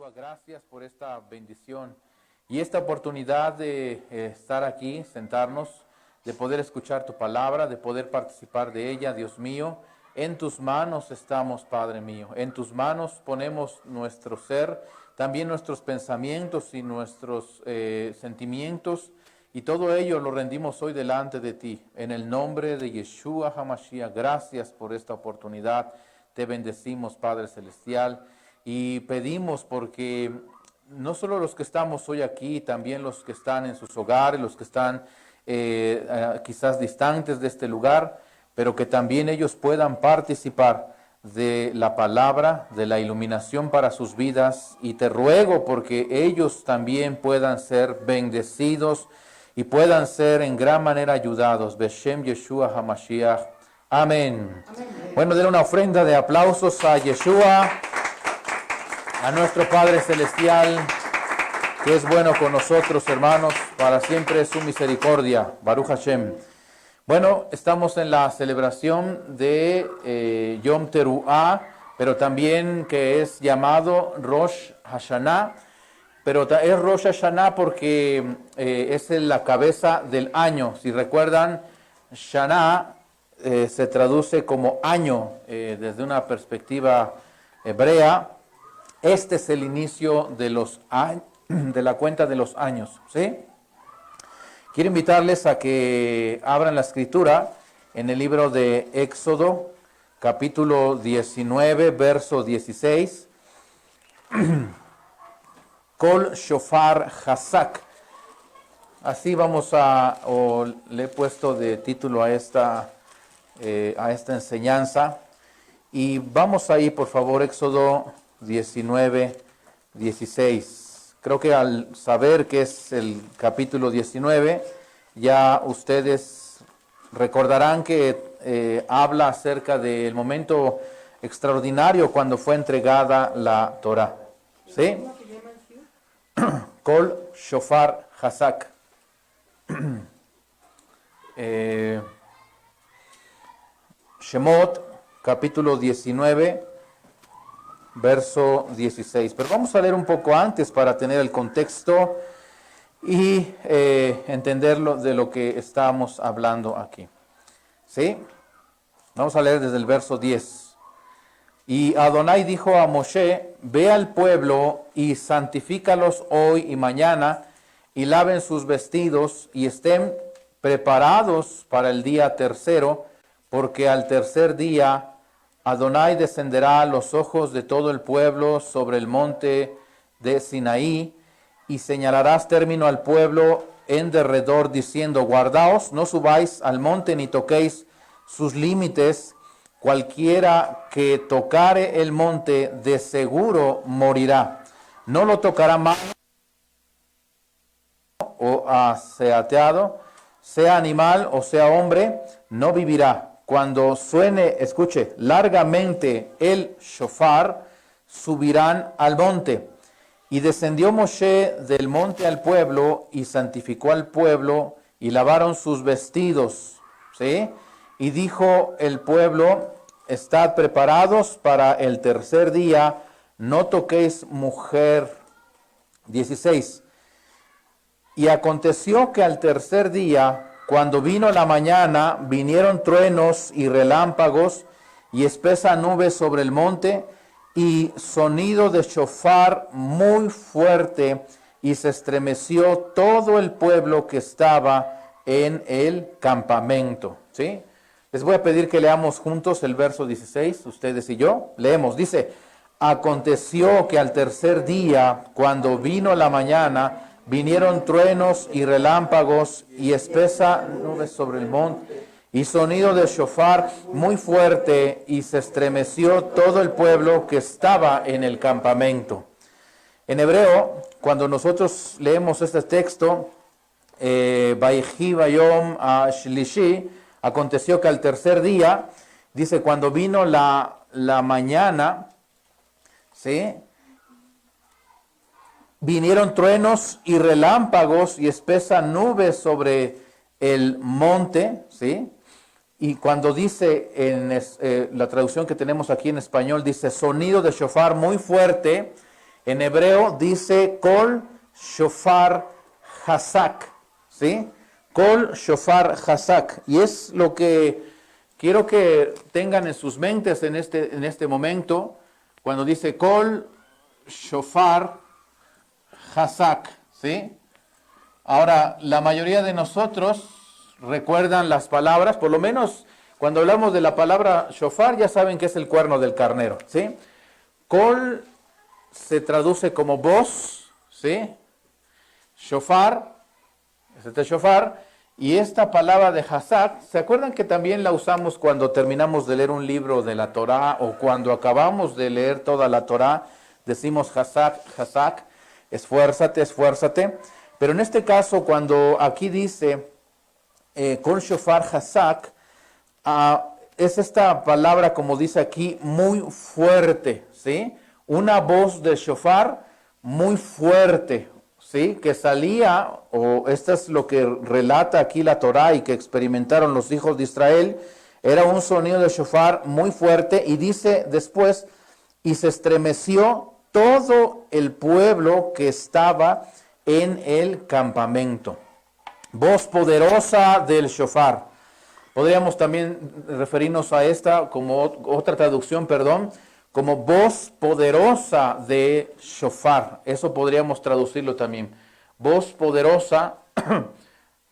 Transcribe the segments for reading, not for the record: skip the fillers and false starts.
Yeshua, gracias por esta bendición y esta oportunidad de estar aquí, sentarnos, de poder escuchar tu palabra, de poder participar de ella, Dios mío. En tus manos estamos, Padre mío. En tus manos ponemos nuestro ser, también nuestros pensamientos y nuestros sentimientos, y todo ello lo rendimos hoy delante de ti. En el nombre de Yeshua HaMashiach, gracias por esta oportunidad. Te bendecimos, Padre Celestial, y pedimos porque no solo los que estamos hoy aquí, también los que están en sus hogares, los que están quizás distantes de este lugar, pero que también ellos puedan participar de la palabra, de la iluminación para sus vidas. Y te ruego porque ellos también puedan ser bendecidos y puedan ser en gran manera ayudados. Beshem Yeshua HaMashiach. Amén. Amén. Bueno, den una ofrenda de aplausos a Yeshua, a nuestro Padre Celestial, que es bueno con nosotros, hermanos. Para siempre es su misericordia. Baruch Hashem. Bueno, estamos en la celebración de Yom Teruah, pero también que es llamado Rosh Hashanah. Pero es Rosh Hashanah porque es la cabeza del año. Si recuerdan, Shana se traduce como año desde una perspectiva hebrea. Este es el inicio de de la cuenta de los años, ¿sí? Quiero invitarles a que abran la escritura en el libro de Éxodo, capítulo 19, verso 16. Kol Shofar Hazak. Así le he puesto de título a esta enseñanza. Y vamos ahí, por favor, Éxodo 19, 16. Creo que al saber que es el capítulo 19, ya ustedes recordarán que habla acerca del momento extraordinario cuando fue entregada la Torah. ¿Sí? Kol Shofar Hazak. Shemot, capítulo 19, verso 16. Pero vamos a leer un poco antes para tener el contexto y entenderlo de lo que estamos hablando aquí. ¿Sí? Vamos a leer desde el verso 10. Y Adonai dijo a Moshe: ve al pueblo y santifícalos hoy y mañana, y laven sus vestidos y estén preparados para el día tercero, porque al tercer día Adonai descenderá a los ojos de todo el pueblo sobre el monte de Sinaí, y señalarás término al pueblo en derredor, diciendo: guardaos, no subáis al monte ni toquéis sus límites. Cualquiera que tocare el monte de seguro morirá. No lo tocará mano o aseateado, sea animal o sea hombre, no vivirá. Cuando suene, escuche, largamente el shofar, subirán al monte. Y descendió Moshe del monte al pueblo y santificó al pueblo y lavaron sus vestidos. ¿Sí? Y dijo el pueblo: estad preparados para el tercer día, no toquéis mujer. 16. Y aconteció que al tercer día, cuando vino la mañana, vinieron truenos y relámpagos y espesa nube sobre el monte y sonido de shofar muy fuerte, y se estremeció todo el pueblo que estaba en el campamento. ¿Sí? Les voy a pedir que leamos juntos el verso 16, ustedes y yo. Leemos, dice: aconteció que al tercer día, cuando vino la mañana, vinieron truenos y relámpagos y espesa nube sobre el monte y sonido de shofar muy fuerte, y se estremeció todo el pueblo que estaba en el campamento. En hebreo, cuando nosotros leemos este texto, Vayhi Vayom Shlishi, aconteció que al tercer día, dice, cuando vino la mañana, ¿sí?, vinieron truenos y relámpagos y espesa nube sobre el monte, ¿sí? Y cuando dice en la traducción que tenemos aquí en español, dice sonido de shofar muy fuerte, En hebreo dice Kol Shofar Hazak, ¿sí? Kol Shofar Hazak. Y es lo que quiero que tengan en sus mentes en este momento, cuando dice Kol Shofar Hazak, ¿sí? Ahora, la mayoría de nosotros recuerdan las palabras, por lo menos cuando hablamos de la palabra shofar, ya saben que es el cuerno del carnero, ¿sí? Kol se traduce como voz, ¿sí? Shofar, este shofar, y esta palabra de hazak, ¿se acuerdan que también la usamos cuando terminamos de leer un libro de la Torá o cuando acabamos de leer toda la Torá? Decimos hazak, hazak, esfuérzate, esfuérzate. Pero en este caso, cuando aquí dice Kol Shofar Hazak, es esta palabra, como dice aquí, muy fuerte, ¿sí? Una voz de shofar muy fuerte, ¿sí? Que salía, o esto es lo que relata aquí la Torá y que experimentaron los hijos de Israel, era un sonido de shofar muy fuerte, y dice después, y se estremeció todo el pueblo que estaba en el campamento. Voz poderosa del shofar. Podríamos también referirnos a esta como otra traducción, como voz poderosa de shofar. Eso podríamos traducirlo también. Voz poderosa,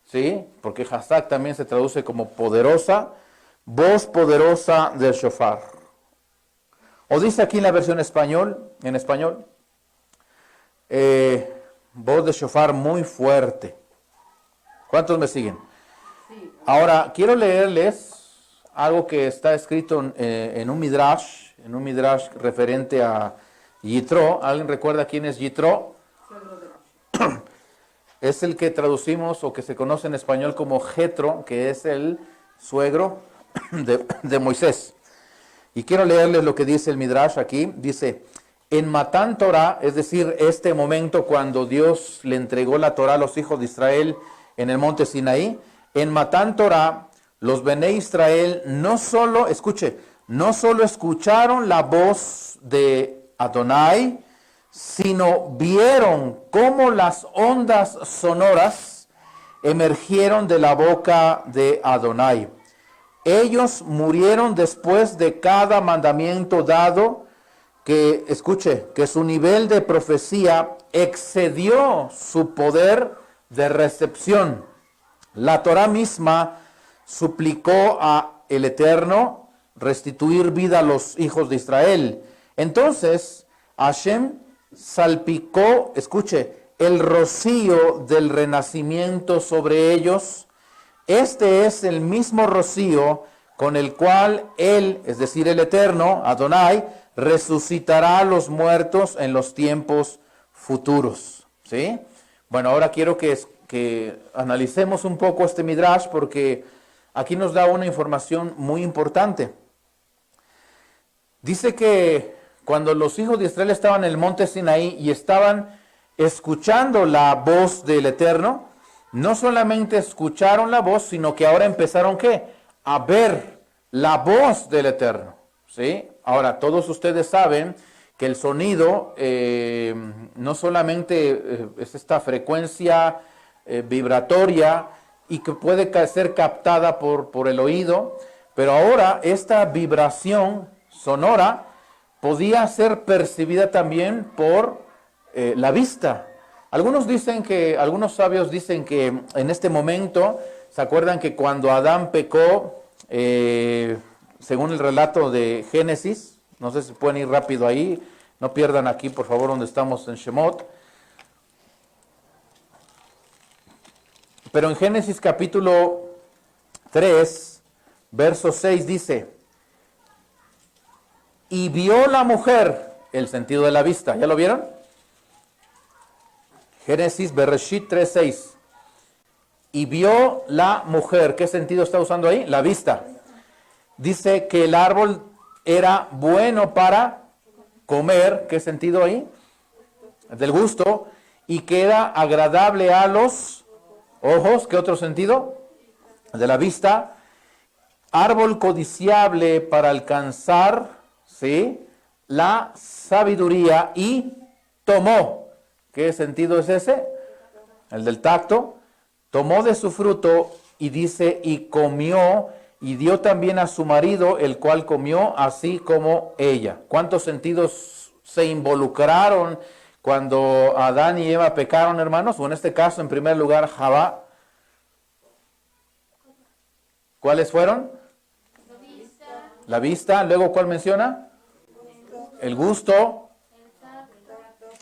¿sí? Porque hazak también se traduce como poderosa. Voz poderosa del shofar. O dice aquí en la versión en español, voz de shofar muy fuerte. ¿Cuántos me siguen? Sí. Ahora, quiero leerles algo que está escrito en un midrash referente a Yitro. ¿Alguien recuerda quién es Yitro? Es el que traducimos o que se conoce en español como Jetro, que es el suegro de Moisés. Y quiero leerles lo que dice el midrash aquí. Dice, en Matán Torah, es decir, este momento cuando Dios le entregó la Torah a los hijos de Israel en el monte Sinaí, en Matán Torah, los Bené Israel no solo escucharon la voz de Adonai, sino vieron cómo las ondas sonoras emergieron de la boca de Adonai. Ellos murieron después de cada mandamiento dado, que su nivel de profecía excedió su poder de recepción. La Torá misma suplicó a el Eterno restituir vida a los hijos de Israel. Entonces, Hashem salpicó, el rocío del renacimiento sobre ellos. Este es el mismo rocío con el cual Él, es decir, el Eterno, Adonai, resucitará a los muertos en los tiempos futuros. ¿Sí? Bueno, ahora quiero que analicemos un poco este midrash porque aquí nos da una información muy importante. Dice que cuando los hijos de Israel estaban en el monte Sinaí y estaban escuchando la voz del Eterno, no solamente escucharon la voz, sino que ahora empezaron a ver la voz del Eterno. ¿Sí? Ahora, todos ustedes saben que el sonido no solamente es esta frecuencia vibratoria y que puede ser captada por el oído, pero ahora esta vibración sonora podía ser percibida también por la vista. Algunos sabios dicen que en este momento, ¿se acuerdan que cuando Adán pecó, según el relato de Génesis, no sé si pueden ir rápido ahí, no pierdan aquí por favor donde estamos en Shemot, pero en Génesis capítulo 3, verso 6 dice, y vio la mujer, el sentido de la vista, ¿ya lo vieron? Génesis Bereshit 3:6. Y vio la mujer, ¿qué sentido está usando ahí? La vista. Dice que el árbol era bueno para comer, ¿qué sentido ahí? Del gusto, y que era agradable a los ojos, ¿qué otro sentido? De la vista. Árbol codiciable para alcanzar, ¿sí? La sabiduría y tomó. ¿Qué sentido es ese? El del tacto. Tomó de su fruto y dice, y comió, y dio también a su marido, el cual comió, así como ella. ¿Cuántos sentidos se involucraron cuando Adán y Eva pecaron, hermanos? O en este caso, en primer lugar, Javá. ¿Cuáles fueron? La vista. Luego, ¿cuál menciona? El gusto.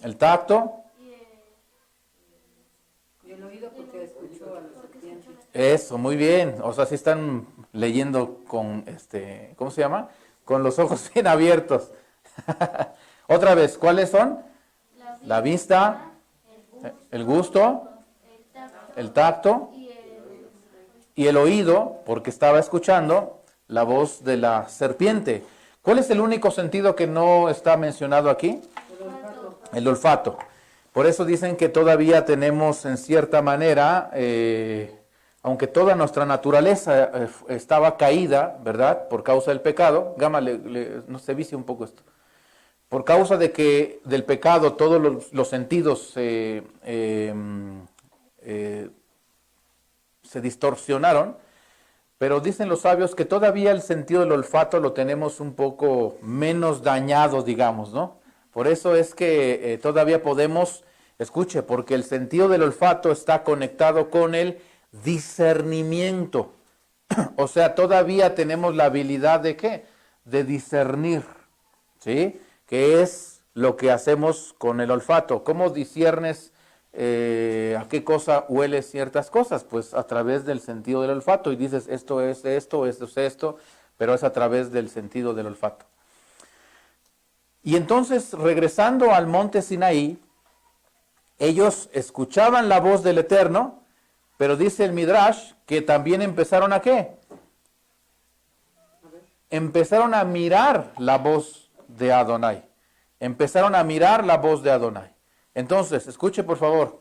El tacto. Y el oído porque escuchó a la serpiente. Eso, muy bien. O sea, sí están leyendo con, ¿cómo se llama? Con los ojos bien abiertos. Otra vez, ¿cuáles son? La vista, el gusto, el tacto y el oído, porque estaba escuchando la voz de la serpiente. ¿Cuál es el único sentido que no está mencionado aquí? El olfato. Por eso dicen que todavía tenemos en cierta manera, aunque toda nuestra naturaleza estaba caída, ¿verdad? Por causa del pecado. Gama, no se vicia un poco esto. Por causa de que del pecado todos los sentidos se distorsionaron, pero dicen los sabios que todavía el sentido del olfato lo tenemos un poco menos dañado, digamos, ¿no? Por eso es que todavía podemos, escuche, porque el sentido del olfato está conectado con el discernimiento. O sea, todavía tenemos la habilidad de ¿qué? De discernir, ¿sí? Que es lo que hacemos con el olfato. ¿Cómo disiernes a qué cosa hueles ciertas cosas? Pues a través del sentido del olfato. Y dices, esto es esto, esto es esto, pero es a través del sentido del olfato. Y entonces, regresando al monte Sinaí, ellos escuchaban la voz del Eterno, pero dice el Midrash que también empezaron a ¿qué? Empezaron a mirar la voz de Adonai. Empezaron a mirar la voz de Adonai. Entonces, escuche por favor.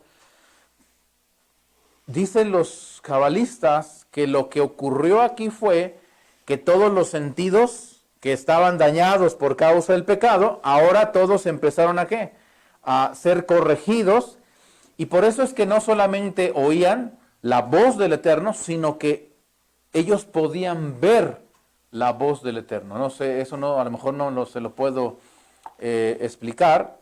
Dicen los cabalistas que lo que ocurrió aquí fue que todos los sentidos que estaban dañados por causa del pecado, ahora todos empezaron a ¿qué? A ser corregidos. Y por eso es que no solamente oían la voz del Eterno, sino que ellos podían ver la voz del Eterno. No sé, eso no, a lo mejor no se lo puedo explicar,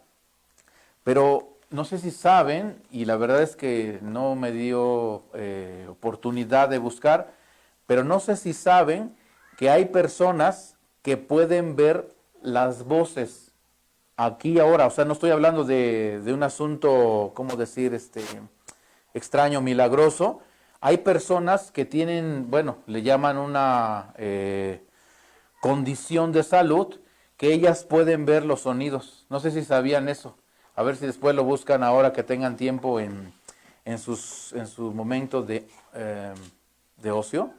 pero no sé si saben, y la verdad es que no me dio oportunidad de buscar, pero no sé si saben que hay personas que pueden ver las voces aquí ahora. O sea, no estoy hablando de un asunto, ¿cómo decir?, extraño, milagroso. Hay personas que tienen, bueno, le llaman una condición de salud, que ellas pueden ver los sonidos. No sé si sabían eso. A ver si después lo buscan ahora que tengan tiempo en sus momentos de ocio.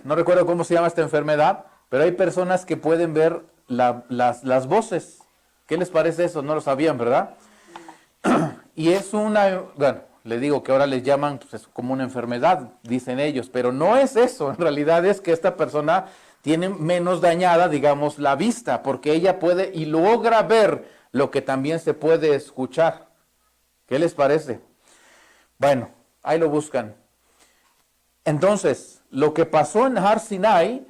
No recuerdo cómo se llama esta enfermedad, pero hay personas que pueden ver las voces. ¿Qué les parece eso? No lo sabían, ¿verdad? Y es una, bueno, le digo que ahora les llaman pues, como una enfermedad, dicen ellos, pero no es eso. En realidad es que esta persona tiene menos dañada, digamos, la vista, porque ella puede y logra ver lo que también se puede escuchar. ¿Qué les parece? Bueno, ahí lo buscan. Entonces, lo que pasó en Har Sinai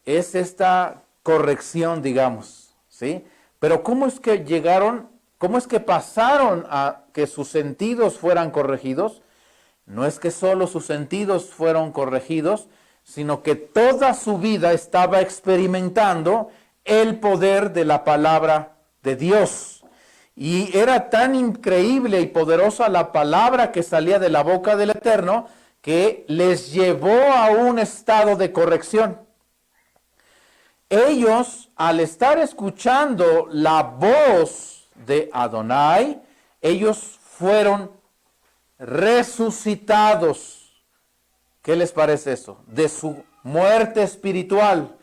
es esta corrección, digamos, ¿sí? Pero ¿cómo es que llegaron, cómo es que pasaron a que sus sentidos fueran corregidos? No es que solo sus sentidos fueron corregidos, sino que toda su vida estaba experimentando el poder de la palabra de Dios. Y era tan increíble y poderosa la palabra que salía de la boca del Eterno, que les llevó a un estado de corrección. Ellos, al estar escuchando la voz de Adonai, ellos fueron resucitados. ¿Qué les parece eso? De su muerte espiritual.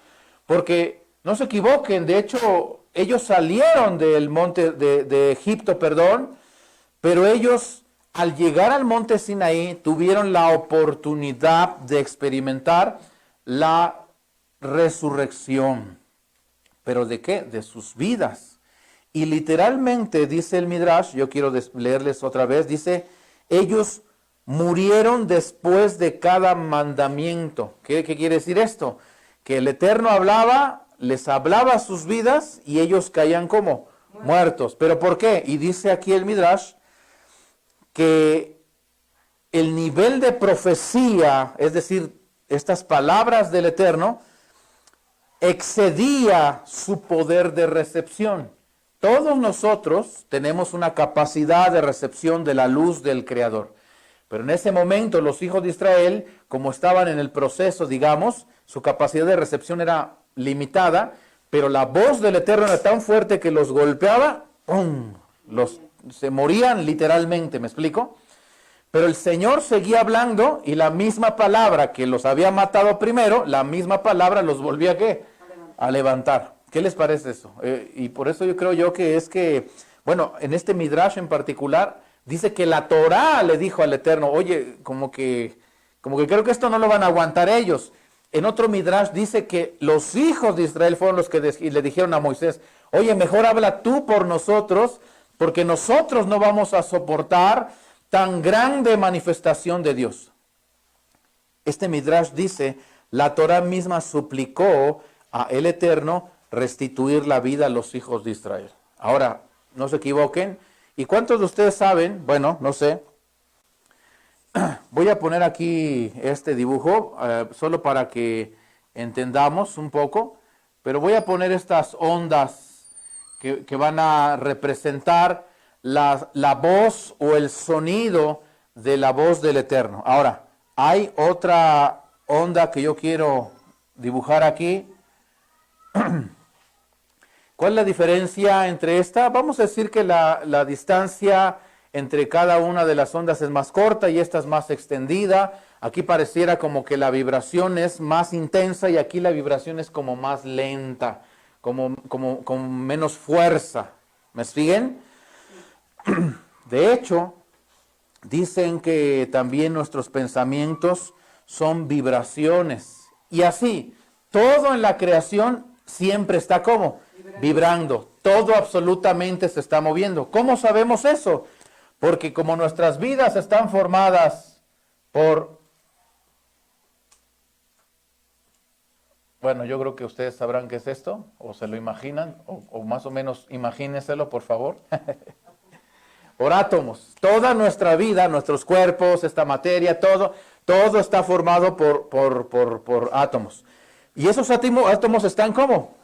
Porque no se equivoquen, de hecho, ellos salieron del monte de Egipto, pero ellos al llegar al monte Sinaí tuvieron la oportunidad de experimentar la resurrección. ¿Pero de qué? De sus vidas. Y literalmente dice el Midrash, yo quiero leerles otra vez, dice, ellos murieron después de cada mandamiento. ¿Qué quiere decir esto? Que el Eterno les hablaba sus vidas y ellos caían como muertos. ¿Pero por qué? Y dice aquí el Midrash que el nivel de profecía, es decir, estas palabras del Eterno, excedía su poder de recepción. Todos nosotros tenemos una capacidad de recepción de la luz del Creador. Pero en ese momento los hijos de Israel, como estaban en el proceso, digamos, su capacidad de recepción era limitada, pero la voz del Eterno era tan fuerte que los golpeaba, ¡pum! Se morían literalmente, ¿me explico? Pero el Señor seguía hablando y la misma palabra que los había matado primero, la misma palabra los volvía ¿a qué? A levantar. ¿Qué les parece eso? Y por eso yo creo que, bueno, en este Midrash en particular, dice que la Torá le dijo al Eterno, oye, como que creo que esto no lo van a aguantar ellos. En otro Midrash dice que los hijos de Israel fueron los que le dijeron a Moisés, oye, mejor habla tú por nosotros, porque nosotros no vamos a soportar tan grande manifestación de Dios. Este Midrash dice, la Torá misma suplicó a el Eterno restituir la vida a los hijos de Israel. Ahora, no se equivoquen. ¿Y cuántos de ustedes saben? Bueno, no sé. Voy a poner aquí este dibujo, solo para que entendamos un poco. Pero voy a poner estas ondas que van a representar la voz o el sonido de la voz del Eterno. Ahora, hay otra onda que yo quiero dibujar aquí. ¿Cuál es la diferencia entre esta? Vamos a decir que la distancia entre cada una de las ondas es más corta y esta es más extendida. Aquí pareciera como que la vibración es más intensa y aquí la vibración es como más lenta, con menos fuerza. ¿Me siguen? De hecho, dicen que también nuestros pensamientos son vibraciones. Y así, todo en la creación siempre está como vibrando. Todo absolutamente se está moviendo. ¿Cómo sabemos eso? Porque como nuestras vidas están formadas por... Bueno, yo creo que ustedes sabrán qué es esto, o se lo imaginan, o más o menos imagínenselo, por favor. Por átomos. Toda nuestra vida, nuestros cuerpos, esta materia, todo está formado por átomos. Y esos átomos están ¿cómo?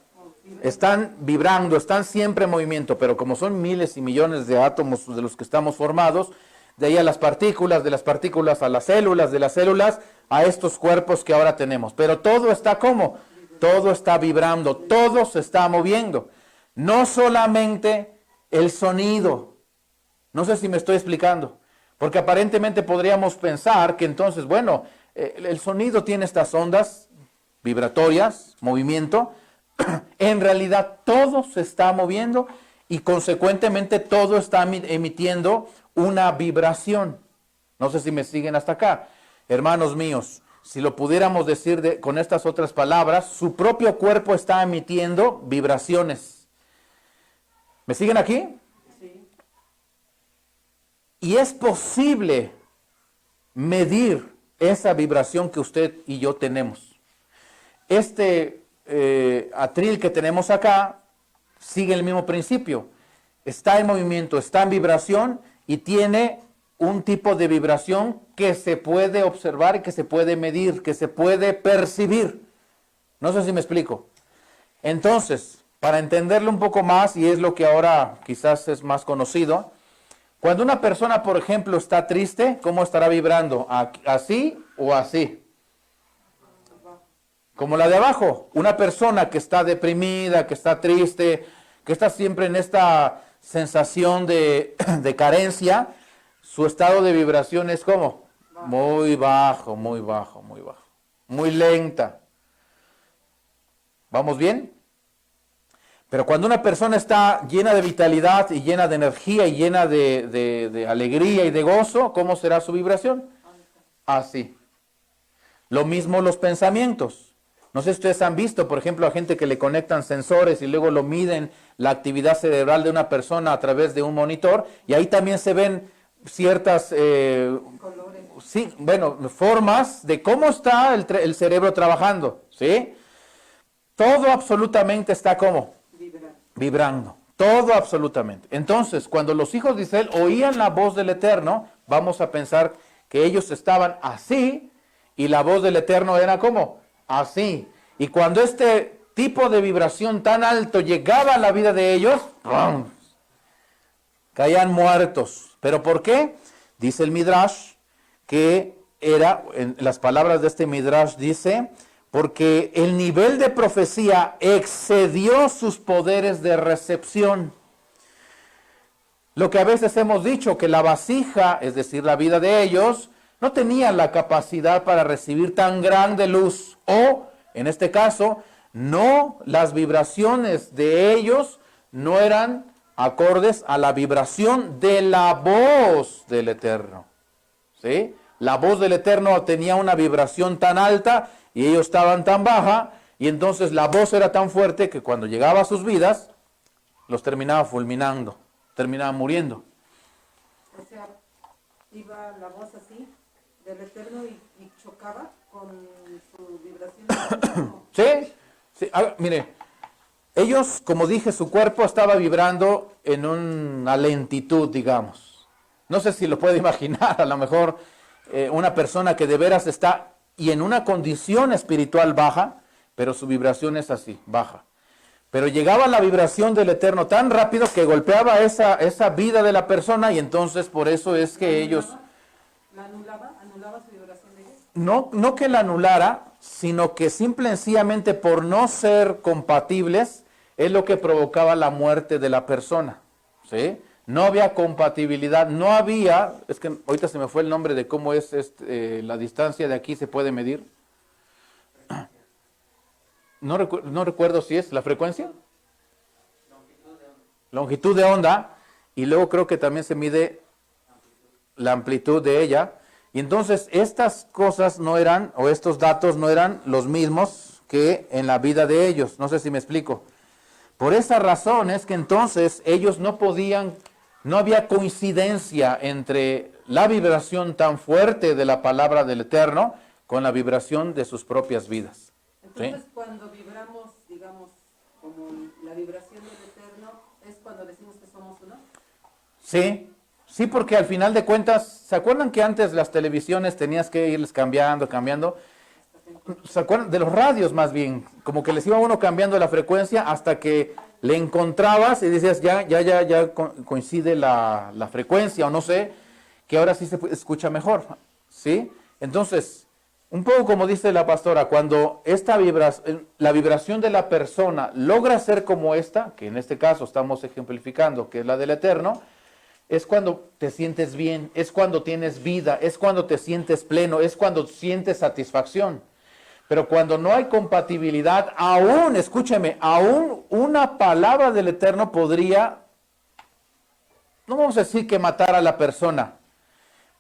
Están vibrando, están siempre en movimiento, pero como son miles y millones de átomos de los que estamos formados, de ahí a las partículas, de las partículas a las células, de las células a estos cuerpos que ahora tenemos. Pero todo está ¿cómo? Todo está vibrando, todo se está moviendo. No solamente el sonido. No sé si me estoy explicando. Porque aparentemente podríamos pensar que entonces, bueno, el sonido tiene estas ondas vibratorias, movimiento. En realidad todo se está moviendo y consecuentemente todo está emitiendo una vibración. No sé si me siguen hasta acá. Hermanos míos, si lo pudiéramos decir con estas otras palabras, su propio cuerpo está emitiendo vibraciones. ¿Me siguen aquí? Sí. Y es posible medir esa vibración que usted y yo tenemos. Este atril que tenemos acá sigue el mismo principio. Está en movimiento, está en vibración y tiene un tipo de vibración que se puede observar y que se puede medir, que se puede percibir. No sé si me explico. Entonces, para entenderlo un poco más, y es lo que ahora quizás es más conocido, cuando una persona, por ejemplo, está triste, ¿cómo estará vibrando? ¿Así o así? Como la de abajo. Una persona que está deprimida, que está triste, que está siempre en esta sensación de carencia, su estado de vibración es ¿cómo? Muy bajo, muy bajo, muy bajo. Muy lenta. ¿Vamos bien? Pero cuando una persona está llena de vitalidad y llena de energía y llena de alegría y de gozo, ¿cómo será su vibración? Así. Lo mismo los pensamientos. No sé si ustedes han visto, por ejemplo, a gente que le conectan sensores y luego lo miden la actividad cerebral de una persona a través de un monitor, y ahí también se ven ciertas Colores. sí, bueno, formas de cómo está el cerebro trabajando, ¿sí? Todo absolutamente está como Vibrar. vibrando, todo absolutamente. Entonces, cuando los hijos de Israel oían la voz del Eterno, vamos a pensar que ellos estaban así y la voz del Eterno era como así. Y cuando este tipo de vibración tan alto llegaba a la vida de ellos, ¡pum!, caían muertos. ¿Pero por qué? Dice el Midrash que era, en las palabras de este Midrash dice, porque el nivel de profecía excedió sus poderes de recepción. Lo que a veces hemos dicho, que la vasija, es decir, la vida de ellos, no tenía la capacidad para recibir tan grande luz. O, en este caso, no, las vibraciones de ellos no eran acordes a la vibración de la voz del Eterno. ¿Sí? La voz del Eterno tenía una vibración tan alta y ellos estaban tan baja, y entonces la voz era tan fuerte que cuando llegaba a sus vidas, los terminaba fulminando, terminaban muriendo. O sea, iba la voz así del Eterno y chocaba con su vibración. ¿Sí? Sí. Mire, ellos, como dije, su cuerpo estaba vibrando en una lentitud, digamos. No sé si lo puede imaginar, a lo mejor una persona que de veras está y en una condición espiritual baja, pero su vibración es así, baja. Pero llegaba la vibración del Eterno tan rápido que golpeaba esa vida de la persona, y entonces por eso es que ellos... ¿La anulaba? ¿Anulaba su vibración de ellos? No que la anulara, sino que simple y sencillamente por no ser compatibles es lo que provocaba la muerte de la persona. ¿Sí? No había compatibilidad, no había, es que ahorita se me fue el nombre de cómo es la distancia de aquí, se puede medir. No recuerdo si es la frecuencia. Longitud de onda, y luego creo que también se mide la amplitud de ella. Y entonces estas cosas no eran, o estos datos no eran los mismos que en la vida de ellos. No sé si me explico. Por esa razón es que entonces ellos no podían, no había coincidencia entre la vibración tan fuerte de la palabra del Eterno con la vibración de sus propias vidas. Entonces, ¿Sí? cuando vibramos, digamos, como la vibración del Eterno, es cuando decimos que somos uno. Sí, sí, porque al final de cuentas, ¿se acuerdan que antes las televisiones tenías que irles cambiando? ¿Se acuerdan? De los radios más bien, como que les iba uno cambiando la frecuencia hasta que le encontrabas y decías, ya coincide la frecuencia, o no sé, que ahora sí se escucha mejor, ¿sí? Entonces, un poco como dice la pastora, cuando la vibración de la persona logra ser como esta, que en este caso estamos ejemplificando, que es la del Eterno, es cuando te sientes bien, es cuando tienes vida, es cuando te sientes pleno, es cuando sientes satisfacción. Pero cuando no hay compatibilidad, aún, escúcheme, aún una palabra del Eterno podría, no vamos a decir que matar a la persona,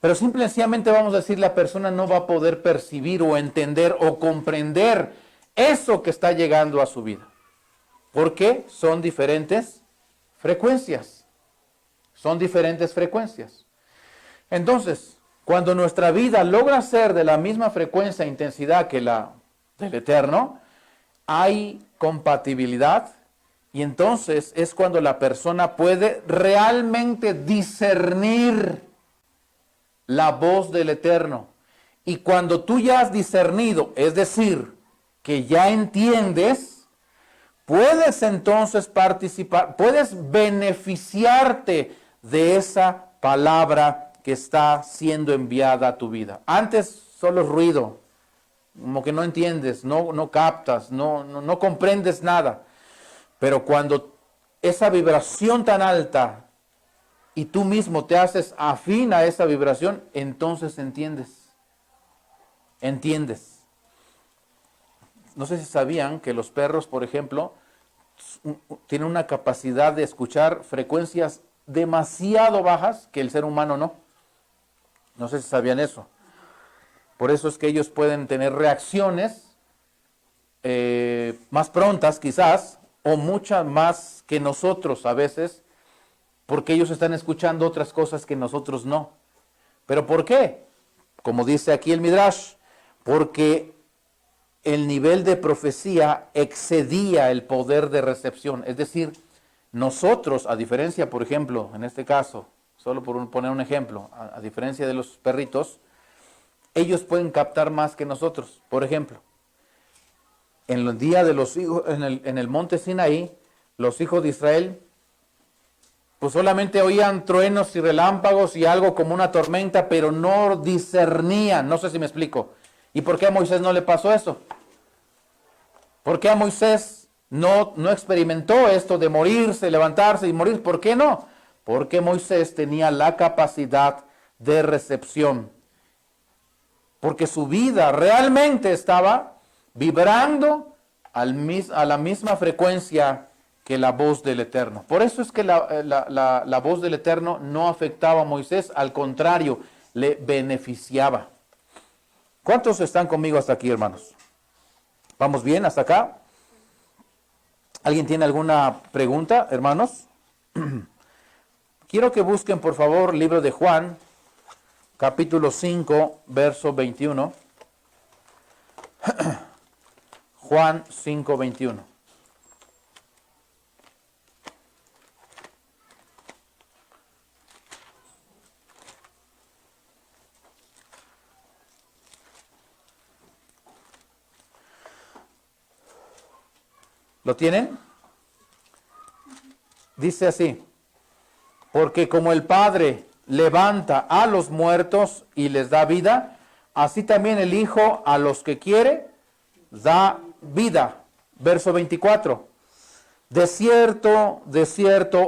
pero simple y sencillamente vamos a decir la persona no va a poder percibir o entender o comprender eso que está llegando a su vida. Porque son diferentes frecuencias. Son diferentes frecuencias. Entonces, cuando nuestra vida logra ser de la misma frecuencia e intensidad que la del Eterno, hay compatibilidad, y entonces es cuando la persona puede realmente discernir la voz del Eterno. Y cuando tú ya has discernido, es decir, que ya entiendes, puedes entonces participar, puedes beneficiarte de esa palabra que está siendo enviada a tu vida. Antes solo ruido, como que no entiendes, no captas, no comprendes nada. Pero cuando esa vibración tan alta y tú mismo te haces afín a esa vibración, entonces entiendes. Entiendes. No sé si sabían que los perros, por ejemplo, tienen una capacidad de escuchar frecuencias demasiado bajas que el ser humano no. No sé si sabían eso. Por eso es que ellos pueden tener reacciones más prontas quizás, o muchas más que nosotros a veces, porque ellos están escuchando otras cosas que nosotros no. ¿Pero por qué? Como dice aquí el Midrash, porque el nivel de profecía excedía el poder de recepción. Es decir, nosotros, a diferencia, por ejemplo, en este caso, solo por poner un ejemplo, a diferencia de los perritos, ellos pueden captar más que nosotros. Por ejemplo, en el día de los hijos, en el monte Sinaí, los hijos de Israel, pues solamente oían truenos y relámpagos y algo como una tormenta, pero no discernían. No sé si me explico. ¿Y por qué a Moisés no le pasó eso? ¿Por qué a Moisés no experimentó esto de morirse, levantarse y morir? ¿Por qué no? Porque Moisés tenía la capacidad de recepción. Porque su vida realmente estaba vibrando a la misma frecuencia que la voz del Eterno. Por eso es que la voz del Eterno no afectaba a Moisés, al contrario, le beneficiaba. ¿Cuántos están conmigo hasta aquí, hermanos? ¿Vamos bien hasta acá? ¿Alguien tiene alguna pregunta, hermanos? Quiero que busquen, por favor, libro de Juan, capítulo 5, verso 21. Juan 5, 21. ¿Lo tienen? Dice así: porque como el Padre levanta a los muertos y les da vida, así también el Hijo a los que quiere da vida. Verso 24. De cierto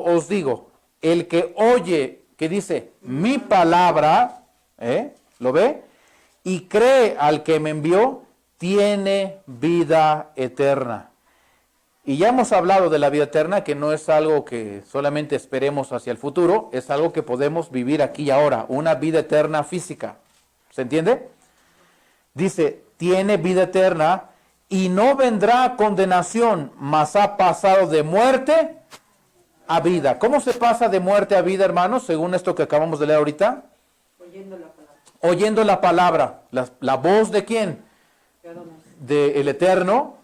os digo, el que oye, que dice, mi palabra, ¿lo ve? Y cree al que me envió, tiene vida eterna. Y ya hemos hablado de la vida eterna, que no es algo que solamente esperemos hacia el futuro, es algo que podemos vivir aquí y ahora, una vida eterna física. ¿Se entiende? Dice, tiene vida eterna y no vendrá condenación, mas ha pasado de muerte a vida. ¿Cómo se pasa de muerte a vida, hermanos? Según esto que acabamos de leer ahorita. Oyendo la palabra. Oyendo la palabra. La voz de quién? Del Eterno.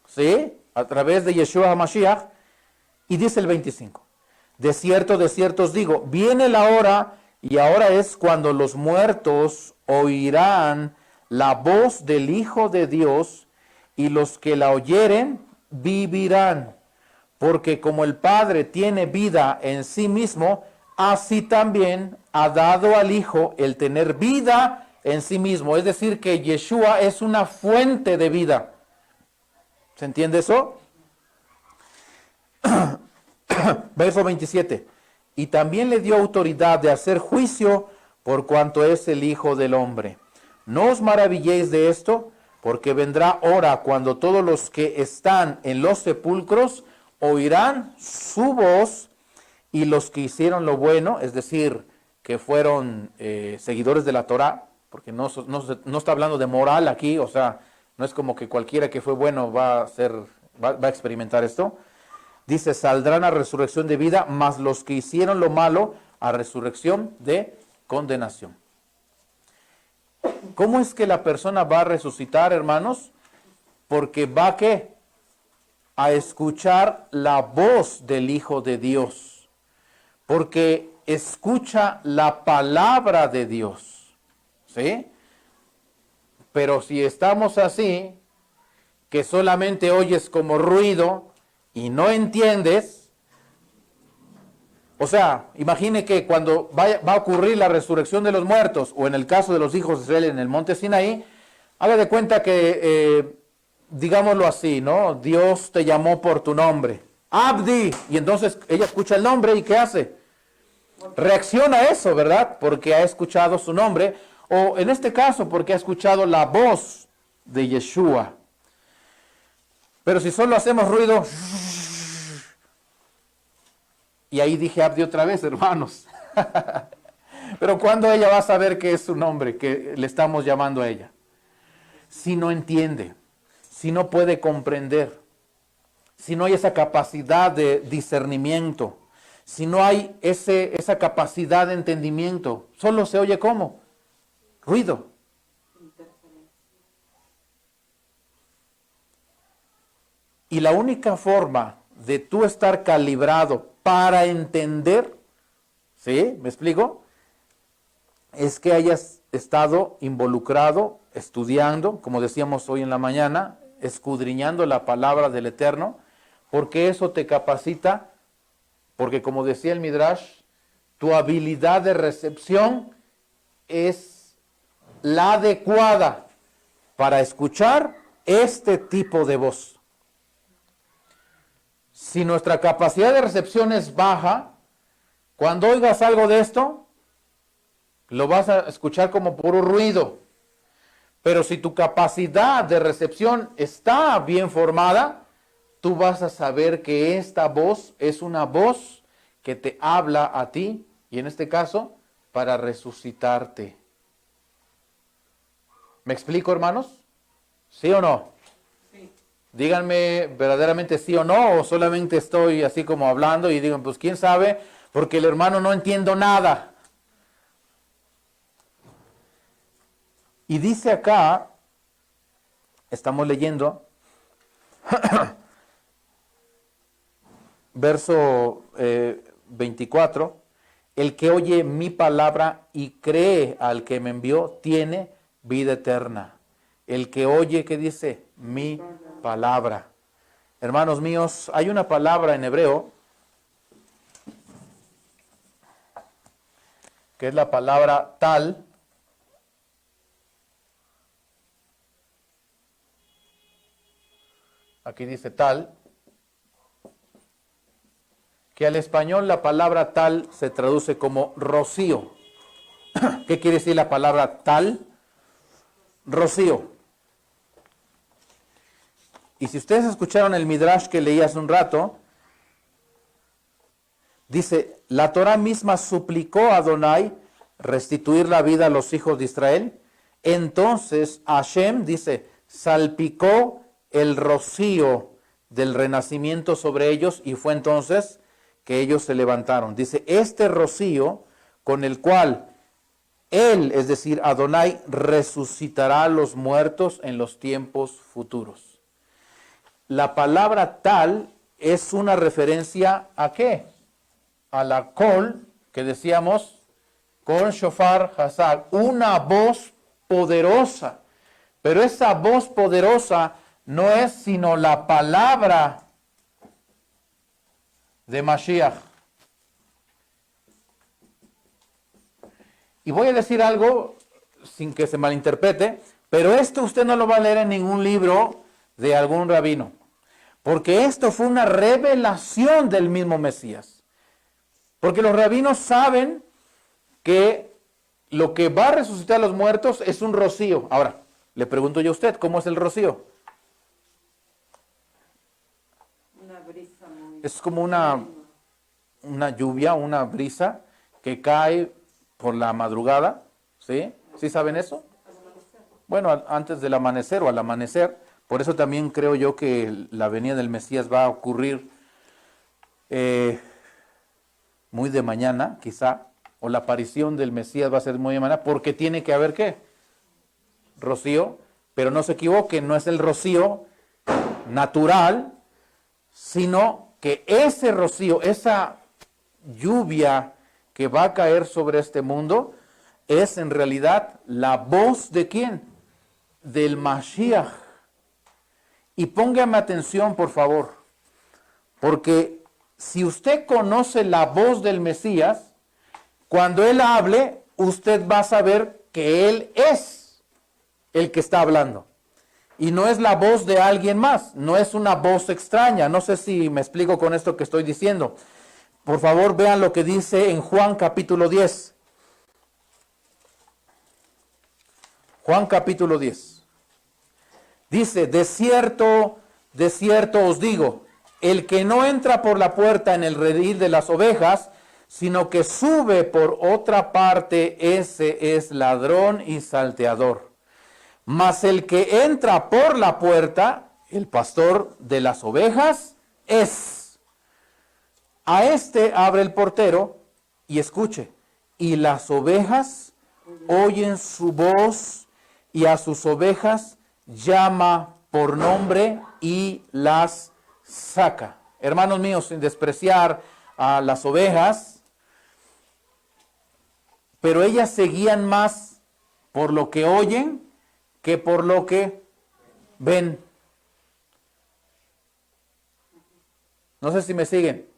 ¿Sí? A través de Yeshua HaMashiach. Y dice el 25. De cierto os digo, viene la hora, y ahora es cuando los muertos oirán la voz del Hijo de Dios, y los que la oyeren vivirán. Porque como el Padre tiene vida en sí mismo, así también ha dado al Hijo el tener vida en sí mismo. Es decir, que Yeshua es una fuente de vida. ¿Se entiende eso? Verso 27. Y también le dio autoridad de hacer juicio por cuanto es el Hijo del Hombre. No os maravilléis de esto, porque vendrá hora cuando todos los que están en los sepulcros oirán su voz, y los que hicieron lo bueno, es decir, que fueron seguidores de la Torá, porque no está hablando de moral aquí, o sea, no es como que cualquiera que fue bueno va a experimentar esto. Dice, saldrán a resurrección de vida, mas los que hicieron lo malo a resurrección de condenación. ¿Cómo es que la persona va a resucitar, hermanos? Porque va ¿qué? A escuchar la voz del Hijo de Dios. Porque escucha la palabra de Dios. ¿Sí? Pero si estamos así, que solamente oyes como ruido y no entiendes, o sea, imagine que cuando va a ocurrir la resurrección de los muertos, o en el caso de los hijos de Israel en el monte Sinaí, haga de cuenta que, digámoslo así, ¿no? Dios te llamó por tu nombre, Abdi, y entonces ella escucha el nombre y ¿qué hace? Reacciona a eso, ¿verdad? Porque ha escuchado su nombre, o en este caso porque ha escuchado la voz de Yeshua. Pero si solo hacemos ruido, y ahí dije Abdi otra vez, hermanos. Pero ¿cuándo ella va a saber que es su nombre, que le estamos llamando a ella? Si no entiende, si no puede comprender, si no hay esa capacidad de discernimiento, si no hay esa capacidad de entendimiento? Solo se oye ¿cómo? Ruido. Y la única forma de tú estar calibrado para entender, ¿sí? ¿Me explico? Es que hayas estado involucrado, estudiando, como decíamos hoy en la mañana, escudriñando la palabra del Eterno, porque eso te capacita, porque como decía el Midrash, tu habilidad de recepción es la adecuada para escuchar este tipo de voz. Si nuestra capacidad de recepción es baja, cuando oigas algo de esto, lo vas a escuchar como puro ruido. Pero si tu capacidad de recepción está bien formada, tú vas a saber que esta voz es una voz que te habla a ti, y en este caso, para resucitarte. ¿Me explico, hermanos? ¿Sí o no? Sí. Díganme verdaderamente sí o no, o solamente estoy así como hablando y digan, pues quién sabe, porque el hermano no entiendo nada. Y dice acá, estamos leyendo, verso 24, el que oye mi palabra y cree al que me envió, tiene vida eterna. El que oye, ¿qué dice? Mi palabra. Hermanos míos, hay una palabra en hebreo, que es la palabra tal. Aquí dice tal, que al español la palabra tal se traduce como rocío. ¿Qué quiere decir la palabra tal? Rocío. Y si ustedes escucharon el Midrash que leí hace un rato, dice, la Torah misma suplicó a Adonai restituir la vida a los hijos de Israel. Entonces Hashem, dice, salpicó el rocío del renacimiento sobre ellos, y fue entonces que ellos se levantaron. Dice, este rocío con el cual él, es decir, Adonai, resucitará a los muertos en los tiempos futuros. La palabra tal es una referencia ¿a qué? A la kol, que decíamos, kol shofar hazak, una voz poderosa. Pero esa voz poderosa no es sino la palabra de Mashiach. Y voy a decir algo sin que se malinterprete, pero esto usted no lo va a leer en ningún libro de algún rabino, porque esto fue una revelación del mismo Mesías. Porque los rabinos saben que lo que va a resucitar a los muertos es un rocío. Ahora, le pregunto yo a usted, ¿cómo es el rocío? Una brisa muy... Es como una lluvia, una brisa que cae por la madrugada, ¿sí? ¿Sí saben eso? Bueno, antes del amanecer o al amanecer. Por eso también creo yo que la venida del Mesías va a ocurrir muy de mañana, quizá, o la aparición del Mesías va a ser muy de mañana, porque tiene que haber, ¿qué? Rocío, pero no se equivoquen, no es el rocío natural, sino que ese rocío, esa lluvia que va a caer sobre este mundo, es en realidad la voz ¿de quién? Del Mashiach. Y póngame atención, por favor, porque si usted conoce la voz del Mesías, cuando Él hable, usted va a saber que Él es el que está hablando. Y no es la voz de alguien más, no es una voz extraña. No sé si me explico con esto que estoy diciendo. Por favor, vean lo que dice en Juan capítulo 10. Juan capítulo 10. Dice, de cierto os digo, el que no entra por la puerta en el redil de las ovejas, sino que sube por otra parte, ese es ladrón y salteador. Mas el que entra por la puerta, El pastor de las ovejas es. A este abre el portero y escuche. Y las ovejas oyen su voz y a sus ovejas llama por nombre y las saca. Hermanos míos, sin despreciar a las ovejas, pero ellas se guían más por lo que oyen que por lo que ven. No sé si me siguen.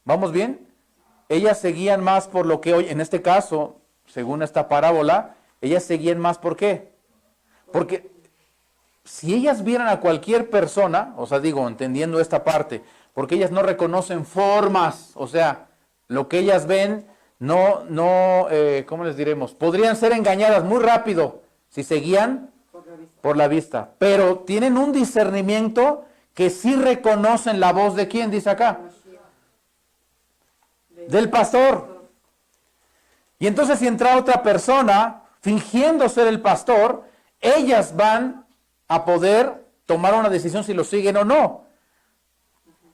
¿Vamos bien? Ellas se guían más por lo que oyen. En este caso, según esta parábola, ellas se guían más ¿por qué? Porque si ellas vieran a cualquier persona, o sea, digo, entendiendo esta parte, porque ellas no reconocen formas, o sea, lo que ellas ven, ¿cómo les diremos? Podrían ser engañadas muy rápido si se guían por la vista, pero tienen un discernimiento que sí reconocen la voz de ¿quién? Dice acá. Del pastor. Y entonces si entra otra persona fingiendo ser el pastor, ellas van a poder tomar una decisión si lo siguen o no.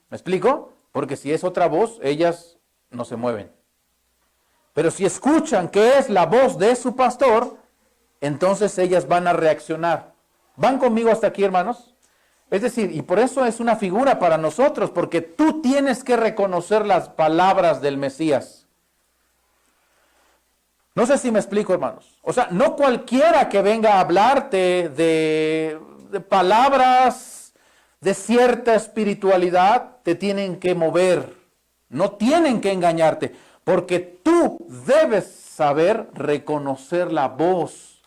¿Me explico? Porque si es otra voz, ellas no se mueven. Pero si escuchan que es la voz de su pastor, entonces ellas van a reaccionar. ¿Van conmigo hasta aquí, hermanos? Es decir, y por eso es una figura para nosotros, porque tú tienes que reconocer las palabras del Mesías. No sé si me explico, hermanos. O sea, no cualquiera que venga a hablarte de palabras de cierta espiritualidad te tienen que mover. No tienen que engañarte, porque tú debes saber reconocer la voz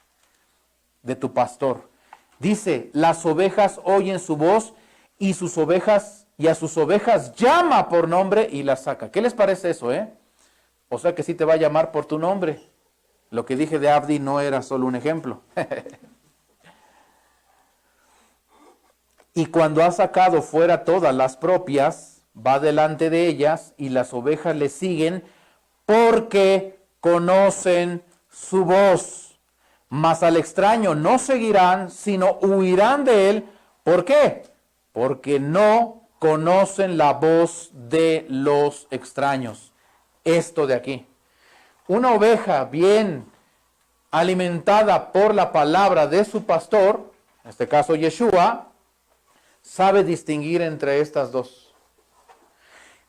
de tu pastor. Dice, las ovejas oyen su voz y a sus ovejas llama por nombre y las saca. ¿Qué les parece eso, O sea que sí te va a llamar por tu nombre. Lo que dije de Abdi no era solo un ejemplo. Y cuando ha sacado fuera todas las propias, va delante de ellas y las ovejas le siguen porque conocen su voz. Mas al extraño no seguirán, sino huirán de él. ¿Por qué? Porque no conocen la voz de los extraños. Esto de aquí. Una oveja bien alimentada por la palabra de su pastor, en este caso Yeshua, sabe distinguir entre estas dos.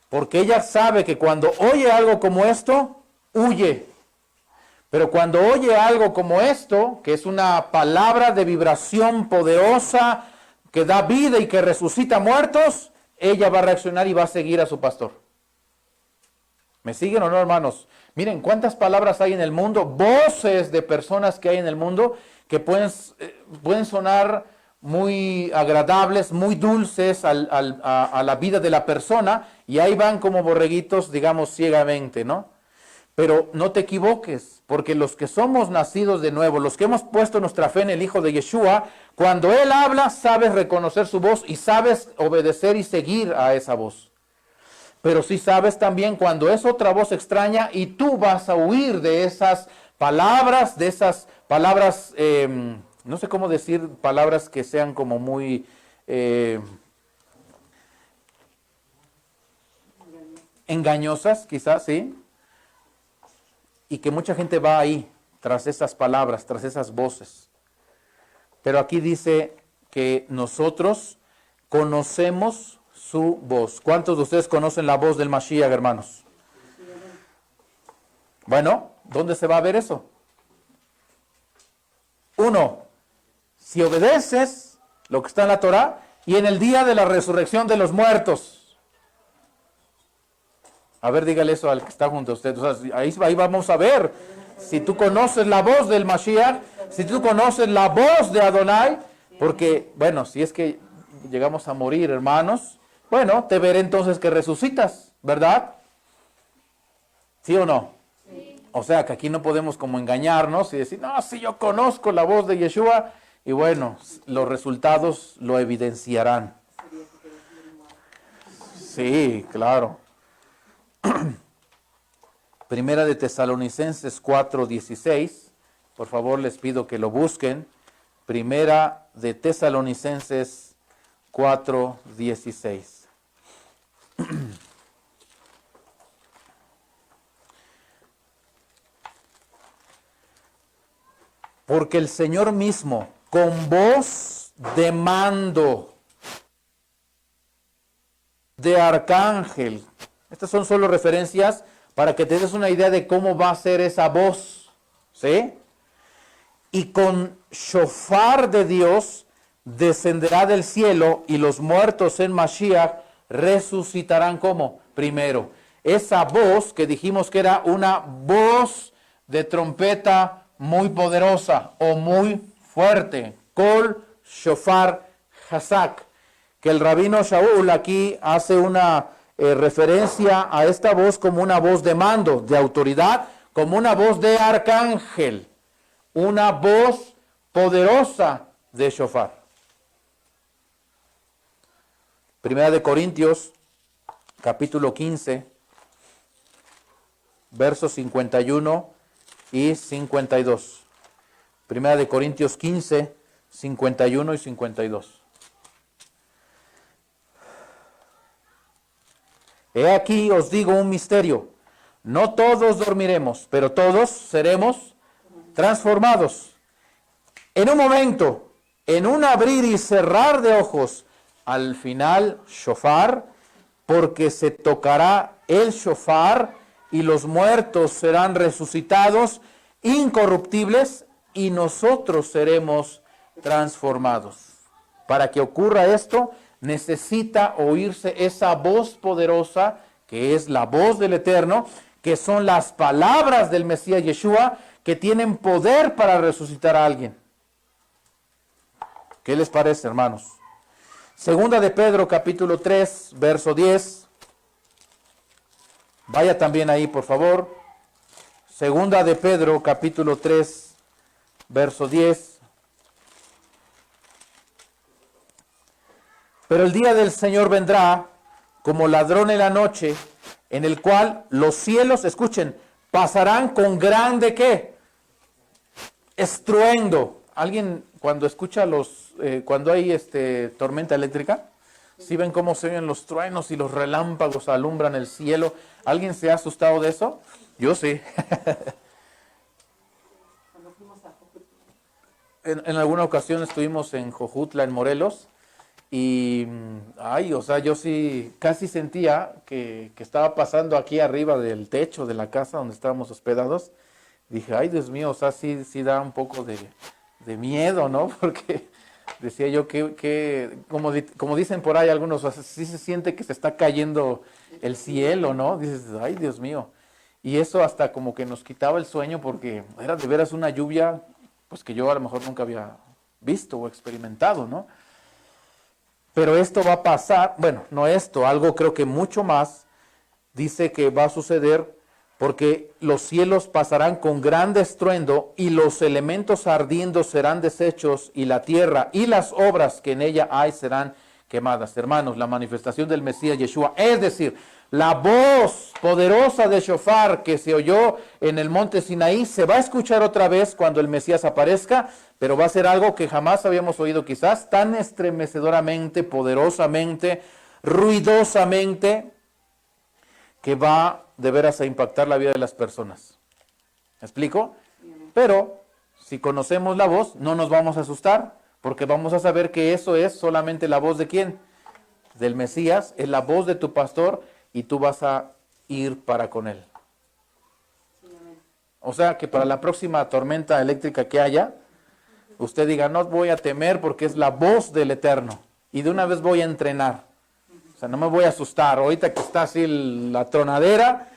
Porque ella sabe que cuando oye algo como esto, huye. Pero cuando oye algo como esto, que es una palabra de vibración poderosa, que da vida y que resucita muertos, ella va a reaccionar y va a seguir a su pastor. ¿Me siguen o no, hermanos? Miren, cuántas palabras hay en el mundo, voces de personas que hay en el mundo que pueden sonar muy agradables, muy dulces a la vida de la persona, y ahí van como borreguitos, digamos, ciegamente, ¿no? Pero no te equivoques, porque los que somos nacidos de nuevo, los que hemos puesto nuestra fe en el Hijo de Yeshua, cuando Él habla, sabes reconocer su voz y sabes obedecer y seguir a esa voz. Pero sí sabes también cuando es otra voz extraña y tú vas a huir de esas palabras, no sé cómo decir, palabras que sean como muy engañosas, quizás, ¿sí? Y que mucha gente va ahí, tras esas palabras, tras esas voces. Pero aquí dice que nosotros conocemos su voz. ¿Cuántos de ustedes conocen la voz del Mashiach, hermanos? Bueno, ¿dónde se va a ver eso? 1, si obedeces lo que está en la Torah y en el día de la resurrección de los muertos. A ver, dígale eso al que está junto a usted. O sea, ahí vamos a ver si tú conoces la voz del Mashiach, si tú conoces la voz de Adonai, porque, bueno, si es que llegamos a morir, hermanos, bueno, te veré entonces que resucitas, ¿verdad? ¿Sí o no? Sí. O sea, que aquí no podemos como engañarnos y decir, no, si yo conozco la voz de Yeshua, y bueno, los resultados lo evidenciarán. Sí, claro. Primera de Tesalonicenses 4:16, por favor les pido que lo busquen. Primera de Tesalonicenses 4:16. Porque el Señor mismo, con voz de mando de arcángel. Estas son solo referencias para que te des una idea de cómo va a ser esa voz, ¿sí? Y con shofar de Dios descenderá del cielo y los muertos en Mashiach resucitarán como primero. Esa voz que dijimos que era una voz de trompeta muy poderosa o muy fuerte, Kol Shofar Hazak, que el rabino Shaul aquí hace una referencia a esta voz como una voz de mando, de autoridad, como una voz de arcángel, una voz poderosa de shofar. Primera de Corintios, capítulo 15, versos 51 y 52. Primera de Corintios 15, 51 y 52. He aquí os digo un misterio. No todos dormiremos, pero todos seremos transformados. En un momento, en un abrir y cerrar de ojos, al final shofar, porque se tocará el shofar y los muertos serán resucitados, incorruptibles, y nosotros seremos transformados. Para que ocurra esto, necesita oírse esa voz poderosa, que es la voz del Eterno, que son las palabras del Mesías Yeshua, que tienen poder para resucitar a alguien. ¿Qué les parece, hermanos? Segunda de Pedro, capítulo 3, verso 10. Vaya también ahí, por favor. Segunda de Pedro, capítulo 3, verso 10. Pero el día del Señor vendrá como ladrón en la noche, en el cual los cielos, escuchen, pasarán con grande, ¿qué? Estruendo. ¿Alguien cuando escucha cuando hay tormenta eléctrica? ¿Sí ven cómo se oyen los truenos y los relámpagos alumbran el cielo? ¿Alguien se ha asustado de eso? Yo sí. En alguna ocasión estuvimos en Jojutla, en Morelos, y, o sea, yo sí casi sentía que estaba pasando aquí arriba del techo de la casa donde estábamos hospedados. Dije, ay, Dios mío, o sea, sí da un poco de miedo, ¿no? Porque decía yo que como dicen por ahí algunos, o sea, sí se siente que se está cayendo el cielo, ¿no? Dices, ay, Dios mío. Y eso hasta como que nos quitaba el sueño porque era de veras una lluvia, pues que yo a lo mejor nunca había visto o experimentado, ¿no? Pero esto va a pasar, bueno, no esto, algo creo que mucho más, dice que va a suceder porque los cielos pasarán con gran estruendo y los elementos ardiendo serán deshechos y la tierra y las obras que en ella hay serán quemadas. Hermanos, la manifestación del Mesías Yeshua, es decir, la voz poderosa de shofar que se oyó en el monte Sinaí se va a escuchar otra vez cuando el Mesías aparezca, pero va a ser algo que jamás habíamos oído quizás, tan estremecedoramente, poderosamente, ruidosamente, que va de veras a impactar la vida de las personas. ¿Me explico? Pero si conocemos la voz, no nos vamos a asustar, porque vamos a saber que eso es solamente la voz de ¿quién? Del Mesías, es la voz de tu pastor y tú vas a ir para con él. O sea que para la próxima tormenta eléctrica que haya, usted diga, no voy a temer porque es la voz del Eterno y de una vez voy a entrenar. O sea, no me voy a asustar. Ahorita que está así la tronadera,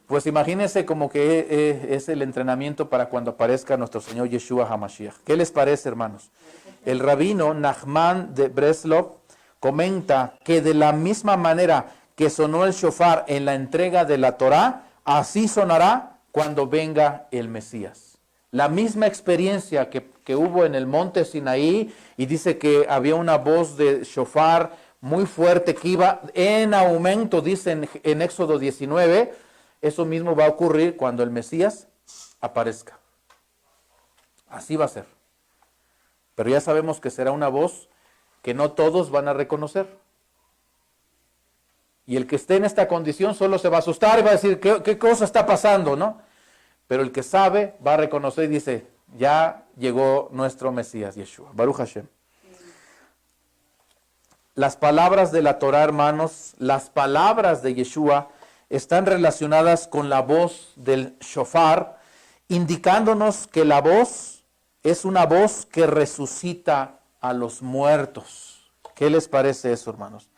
pues imagínense como que es el entrenamiento para cuando aparezca nuestro Señor Yeshua HaMashiach. ¿Qué les parece, hermanos? El rabino Nachman de Breslov comenta que de la misma manera que sonó el shofar en la entrega de la Torá, así sonará cuando venga el Mesías. La misma experiencia que hubo en el monte Sinaí, y dice que había una voz de shofar muy fuerte que iba en aumento, dice en Éxodo 19, eso mismo va a ocurrir cuando el Mesías aparezca. Así va a ser. Pero ya sabemos que será una voz que no todos van a reconocer. Y el que esté en esta condición solo se va a asustar y va a decir, ¿qué cosa está pasando, no? Pero el que sabe va a reconocer y dice, ya llegó nuestro Mesías, Yeshua. Baruch Hashem. Las palabras de la Torah, hermanos, las palabras de Yeshua están relacionadas con la voz del shofar, indicándonos que la voz es una voz que resucita a los muertos. ¿Qué les parece eso, hermanos?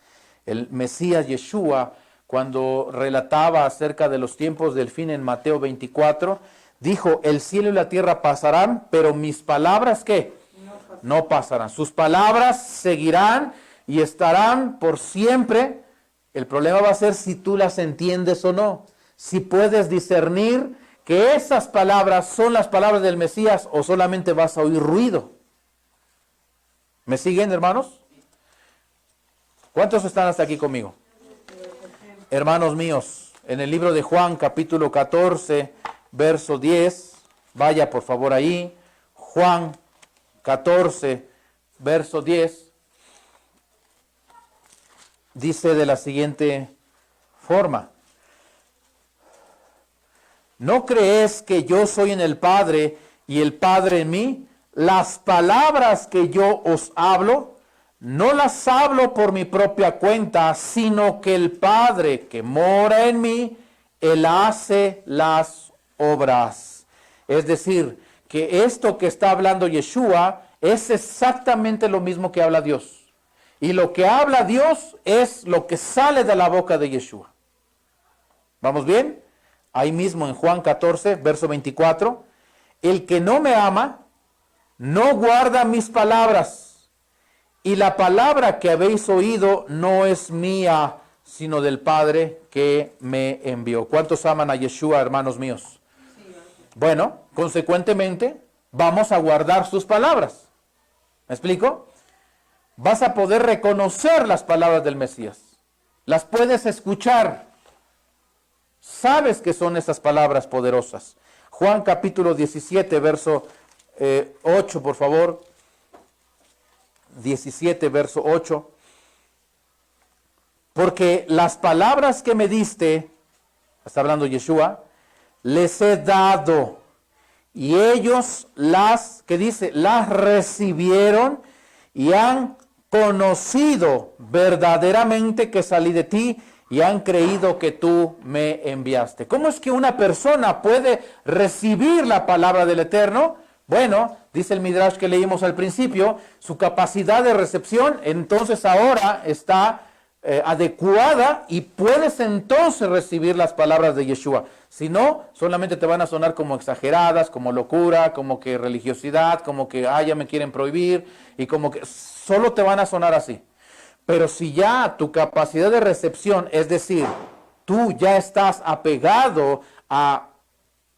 El Mesías Yeshua, cuando relataba acerca de los tiempos del fin en Mateo 24, dijo, el cielo y la tierra pasarán, pero mis palabras, ¿qué? No pasarán. Sus palabras seguirán y estarán por siempre. El problema va a ser si tú las entiendes o no. Si puedes discernir que esas palabras son las palabras del Mesías o solamente vas a oír ruido. ¿Me siguen, hermanos? ¿Cuántos están hasta aquí conmigo? Hermanos míos, en el libro de Juan, capítulo 14, verso 10, vaya por favor ahí, Juan 14, verso 10, dice de la siguiente forma, ¿no crees que yo soy en el Padre y el Padre en mí? Las palabras que yo os hablo, no las hablo por mi propia cuenta, sino que el Padre que mora en mí, Él hace las obras. Es decir, que esto que está hablando Yeshua es exactamente lo mismo que habla Dios. Y lo que habla Dios es lo que sale de la boca de Yeshua. ¿Vamos bien? Ahí mismo en Juan 14, verso 24. El que no me ama, no guarda mis palabras. Y la palabra que habéis oído no es mía, sino del Padre que me envió. ¿Cuántos aman a Yeshua, hermanos míos? Bueno, consecuentemente, vamos a guardar sus palabras. ¿Me explico? Vas a poder reconocer las palabras del Mesías. Las puedes escuchar. Sabes que son esas palabras poderosas. Juan capítulo 17, verso 8, por favor. 17, verso 8. Porque las palabras que me diste, está hablando Yeshua, les he dado. Y ellos las, ¿qué dice? Las recibieron y han conocido verdaderamente que salí de ti y han creído que tú me enviaste. ¿Cómo es que una persona puede recibir la palabra del Eterno? Bueno, dice el Midrash que leímos al principio, su capacidad de recepción entonces ahora está adecuada y puedes entonces recibir las palabras de Yeshua. Si no, solamente te van a sonar como exageradas, como locura, como que religiosidad, como que ya me quieren prohibir y como que solo te van a sonar así. Pero si ya tu capacidad de recepción, es decir, tú ya estás apegado a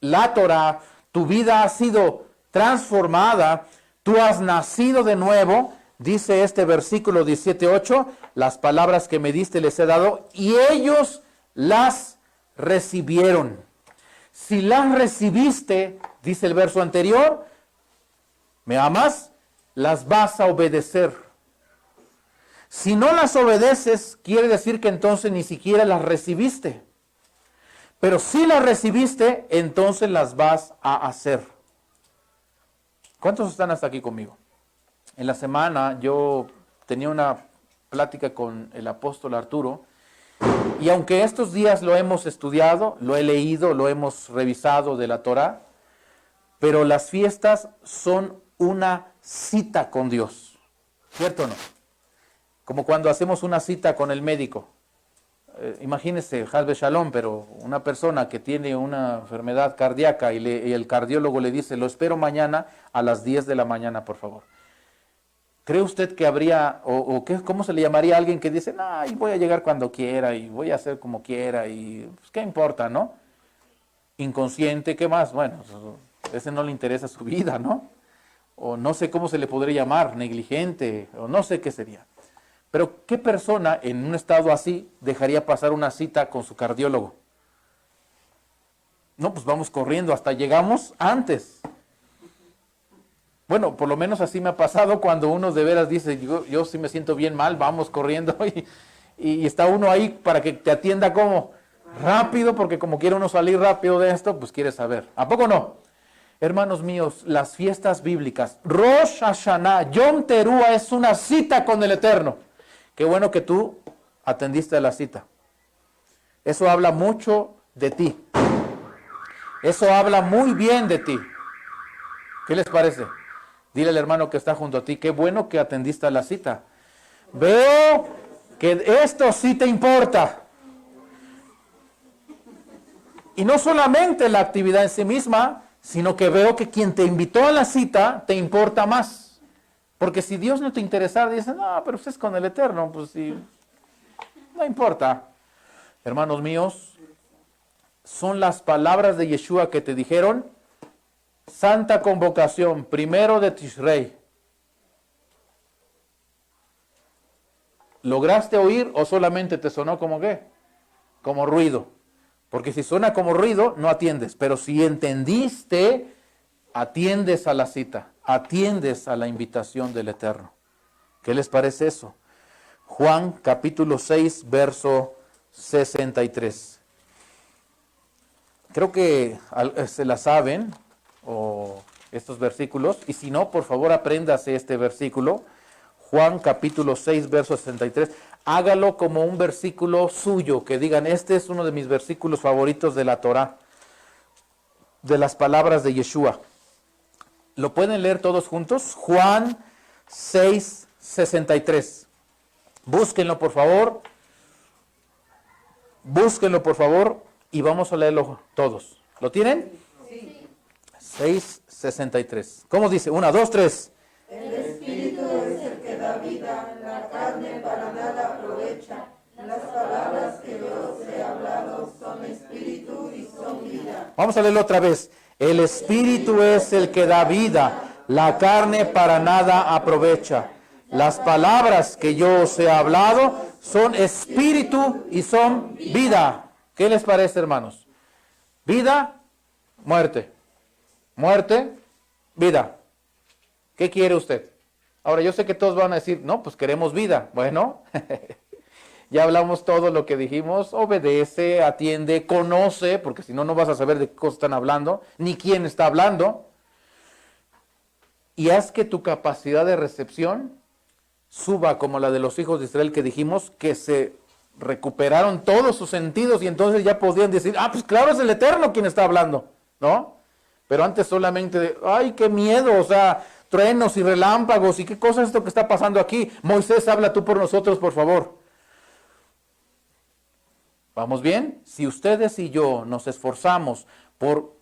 la Torah, tu vida ha sido transformada, tú has nacido de nuevo, dice este versículo 17:8, las palabras que me diste les he dado y ellos las recibieron. Si las recibiste, dice el verso anterior, ¿me amas? Las vas a obedecer. Si no las obedeces, quiere decir que entonces ni siquiera las recibiste. Pero si las recibiste, entonces las vas a hacer. ¿Cuántos están hasta aquí conmigo? En la semana yo tenía una plática con el apóstol Arturo y aunque estos días lo hemos estudiado, lo he leído, lo hemos revisado de la Torah, pero las fiestas son una cita con Dios, ¿cierto o no? Como cuando hacemos una cita con el médico. Imagínese, Hasbe Shalom, pero una persona que tiene una enfermedad cardíaca y el cardiólogo le dice, lo espero mañana a las 10 de la mañana, por favor. ¿Cree usted que habría, cómo se le llamaría a alguien que dice, voy a llegar cuando quiera y voy a hacer como quiera y pues, qué importa, ¿no? Inconsciente, ¿qué más? Bueno, ese no le interesa su vida, ¿no? O no sé cómo se le podría llamar, negligente, o no sé qué sería. Pero ¿qué persona en un estado así dejaría pasar una cita con su cardiólogo? No, pues vamos corriendo, hasta llegamos antes. Bueno, por lo menos así me ha pasado cuando uno de veras dice, yo sí me siento bien mal, vamos corriendo y está uno ahí para que te atienda como rápido, porque como quiere uno salir rápido de esto, pues quiere saber. ¿A poco no? Hermanos míos, las fiestas bíblicas, Rosh Hashanah, Yom Teruah es una cita con el Eterno. Qué bueno que tú atendiste a la cita. Eso habla mucho de ti. Eso habla muy bien de ti. ¿Qué les parece? Dile al hermano que está junto a ti, qué bueno que atendiste a la cita. Veo que esto sí te importa. Y no solamente la actividad en sí misma, sino que veo que quien te invitó a la cita te importa más. Porque si Dios no te interesara, dices, no, pero usted es con el Eterno, pues sí, no importa. Hermanos míos, son las palabras de Yeshua que te dijeron, Santa Convocación, 1 de Tishrei. ¿Lograste oír o solamente te sonó como qué? Como ruido. Porque si suena como ruido, no atiendes. Pero si entendiste, atiendes a la cita, atiendes a la invitación del Eterno. ¿Qué les parece eso? Juan capítulo 6, verso 63. Creo que se la saben, o estos versículos, y si no, por favor apréndase este versículo. Juan capítulo 6, verso 63. Hágalo como un versículo suyo, que digan, este es uno de mis versículos favoritos de la Torá, de las palabras de Yeshua. ¿Lo pueden leer todos juntos? Juan 6, 63. Búsquenlo, por favor. Búsquenlo, por favor, y vamos a leerlo todos. ¿Lo tienen? Sí. 6, 63. ¿Cómo dice? 1, 2, 3. El Espíritu es el que da vida, la carne para nada aprovecha. Las palabras que yo os he hablado son espíritu y son vida. Vamos a leerlo otra vez. El Espíritu es el que da vida, la carne para nada aprovecha. Las palabras que yo os he hablado son espíritu y son vida. ¿Qué les parece, hermanos? Vida, muerte. Muerte, vida. ¿Qué quiere usted? Ahora, yo sé que todos van a decir, no, pues queremos vida. Bueno, ya hablamos todo lo que dijimos. Obedece, atiende, conoce, porque si no, no vas a saber de qué cosas están hablando, ni quién está hablando. Y haz que tu capacidad de recepción suba como la de los hijos de Israel que dijimos, que se recuperaron todos sus sentidos y entonces ya podían decir, pues claro, es el Eterno quien está hablando, ¿no? Pero antes solamente, ay, qué miedo, o sea, truenos y relámpagos y qué cosa es esto que está pasando aquí. Moisés, habla tú por nosotros, por favor. ¿Vamos bien? Si ustedes y yo nos esforzamos por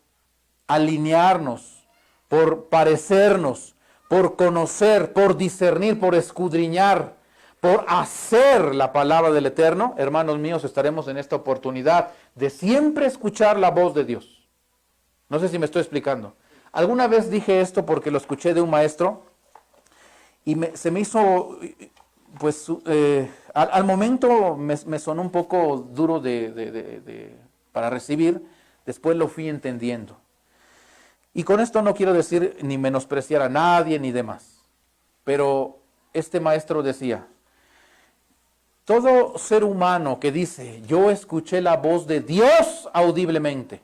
alinearnos, por parecernos, por conocer, por discernir, por escudriñar, por hacer la palabra del Eterno, hermanos míos, estaremos en esta oportunidad de siempre escuchar la voz de Dios. No sé si me estoy explicando. Alguna vez dije esto porque lo escuché de un maestro y se me hizo, pues, al momento me sonó un poco duro para recibir, después lo fui entendiendo. Y con esto no quiero decir ni menospreciar a nadie ni demás, pero este maestro decía, todo ser humano que dice, yo escuché la voz de Dios audiblemente.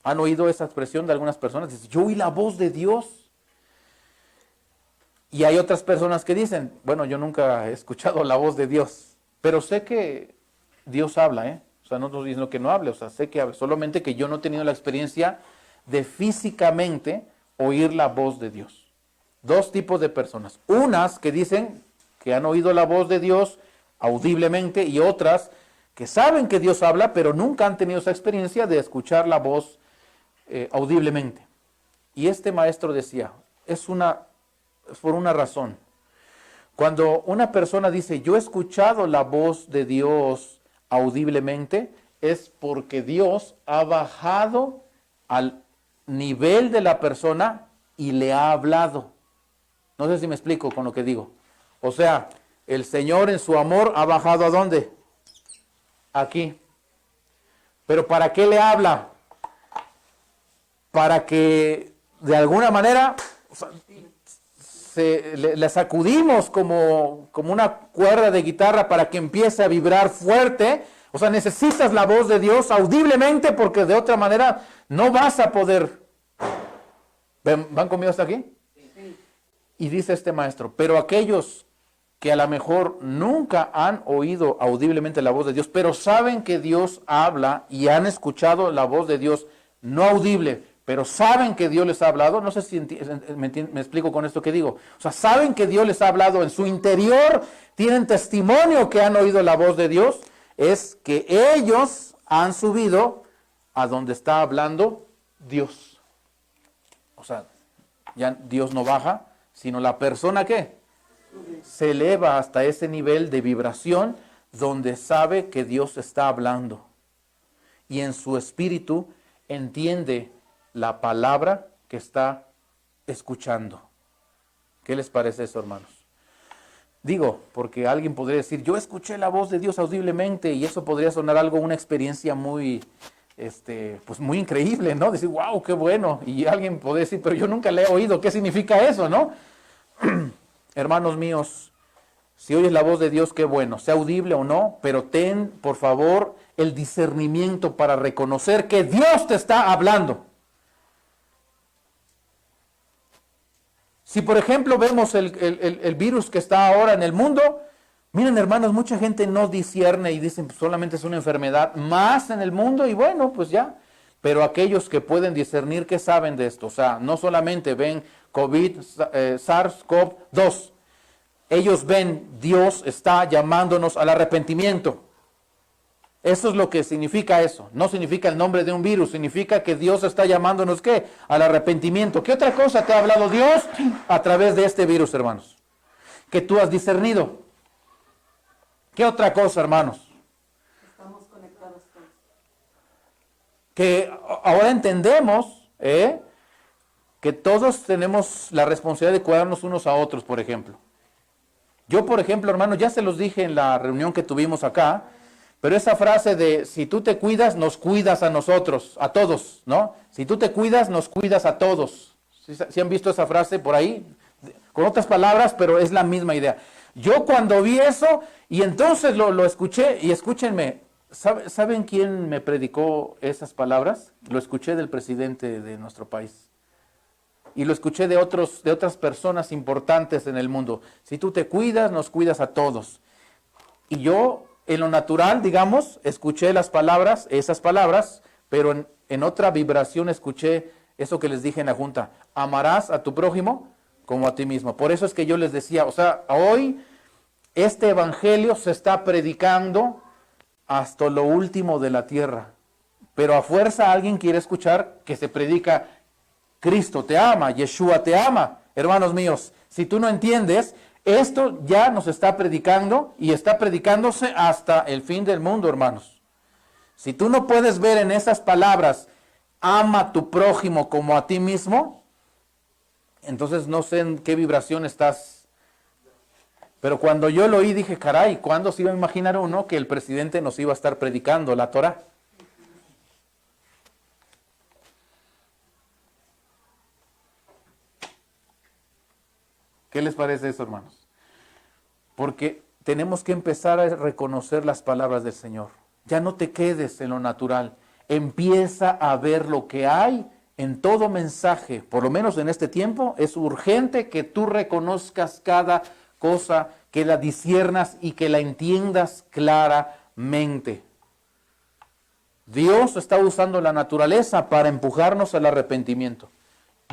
¿Han oído esa expresión de algunas personas? Dicen, yo oí la voz de Dios. Y hay otras personas que dicen, bueno, yo nunca he escuchado la voz de Dios, pero sé que Dios habla, ¿eh? O sea, no estoy diciendo que no hable, o sea, sé que habla, solamente que yo no he tenido la experiencia de físicamente oír la voz de Dios. Dos tipos de personas. Unas que dicen que han oído la voz de Dios audiblemente y otras que saben que Dios habla, pero nunca han tenido esa experiencia de escuchar la voz audiblemente. Y este maestro decía, es por una razón. Cuando una persona dice, yo he escuchado la voz de Dios audiblemente, es porque Dios ha bajado al nivel de la persona y le ha hablado. No sé si me explico con lo que digo. O sea, el Señor en su amor ha bajado ¿a dónde? Aquí. ¿Pero para qué le habla? Para que de alguna manera o sea, le sacudimos como una cuerda de guitarra para que empiece a vibrar fuerte. O sea, necesitas la voz de Dios audiblemente porque de otra manera no vas a poder. ¿Van conmigo hasta aquí? Sí. Y dice este maestro, pero aquellos que a lo mejor nunca han oído audiblemente la voz de Dios, pero saben que Dios habla y han escuchado la voz de Dios no audible, pero saben que Dios les ha hablado. No sé si me explico con esto que digo. O sea, saben que Dios les ha hablado en su interior, tienen testimonio que han oído la voz de Dios, es que ellos han subido a donde está hablando Dios. O sea, ya Dios no baja, sino la persona que se eleva hasta ese nivel de vibración donde sabe que Dios está hablando. Y en su espíritu entiende la palabra que está escuchando. ¿Qué les parece eso, hermanos? Digo, porque alguien podría decir, yo escuché la voz de Dios audiblemente, y eso podría sonar algo, una experiencia muy, pues muy increíble, ¿no? Decir, wow, qué bueno. Y alguien podría decir, pero yo nunca le he oído. ¿Qué significa eso, no? Hermanos míos, si oyes la voz de Dios, qué bueno, sea audible o no, pero ten, por favor, el discernimiento para reconocer que Dios te está hablando. Si, por ejemplo, vemos el virus que está ahora en el mundo, miren, hermanos, mucha gente no discierne y dicen, pues, solamente es una enfermedad más en el mundo y bueno, pues ya. Pero aquellos que pueden discernir, ¿qué saben de esto? O sea, no solamente ven COVID, SARS-CoV-2. Ellos ven, Dios está llamándonos al arrepentimiento. Eso es lo que significa eso. No significa el nombre de un virus, significa que Dios está llamándonos, ¿qué? Al arrepentimiento. ¿Qué otra cosa te ha hablado Dios a través de este virus, hermanos? Que tú has discernido. ¿Qué otra cosa, hermanos? Estamos conectados todos. Que ahora entendemos, que todos tenemos la responsabilidad de cuidarnos unos a otros, por ejemplo. Yo, por ejemplo, hermanos, ya se los dije en la reunión que tuvimos acá, pero esa frase de si tú te cuidas, nos cuidas a nosotros, a todos, ¿no? Si tú te cuidas, nos cuidas a todos. ¿Sí han visto esa frase por ahí? Con otras palabras, pero es la misma idea. Yo cuando vi eso, y entonces lo escuché, y escúchenme, ¿saben quién me predicó esas palabras? Lo escuché del presidente de nuestro país. Y lo escuché de otras personas importantes en el mundo. Si tú te cuidas, nos cuidas a todos. Y yo, en lo natural, digamos, escuché las palabras, esas palabras, pero en otra vibración escuché eso que les dije en la junta. Amarás a tu prójimo como a ti mismo. Por eso es que yo les decía, o sea, hoy este evangelio se está predicando hasta lo último de la tierra. Pero a fuerza alguien quiere escuchar que se predica Cristo te ama, Yeshua te ama. Hermanos míos, si tú no entiendes, esto ya nos está predicando y está predicándose hasta el fin del mundo, hermanos. Si tú no puedes ver en esas palabras, ama a tu prójimo como a ti mismo, entonces no sé en qué vibración estás. Pero cuando yo lo oí dije, caray, ¿cuándo se iba a imaginar uno que el presidente nos iba a estar predicando la Torah? ¿Qué les parece eso, hermanos? Porque tenemos que empezar a reconocer las palabras del Señor. Ya no te quedes en lo natural. Empieza a ver lo que hay en todo mensaje. Por lo menos en este tiempo es urgente que tú reconozcas cada cosa, que la disciernas y que la entiendas claramente. Dios está usando la naturaleza para empujarnos al arrepentimiento.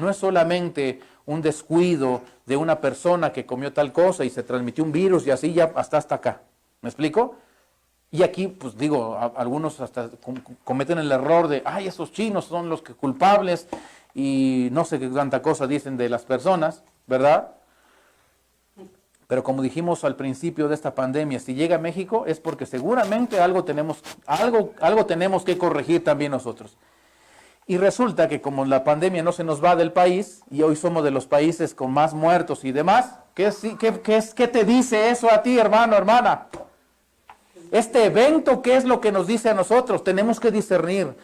No es solamente un descuido de una persona que comió tal cosa y se transmitió un virus y así ya hasta acá. ¿Me explico? Y aquí, pues digo, algunos hasta cometen el error de, ay, esos chinos son los que culpables y no sé qué tanta cosa dicen de las personas, ¿verdad? Pero como dijimos al principio de esta pandemia, si llega a México es porque seguramente algo tenemos que corregir también nosotros. Y resulta que como la pandemia no se nos va del país, y hoy somos de los países con más muertos y demás, ¿qué te dice eso a ti, hermano, hermana? Este evento, ¿qué es lo que nos dice a nosotros? Tenemos que discernir,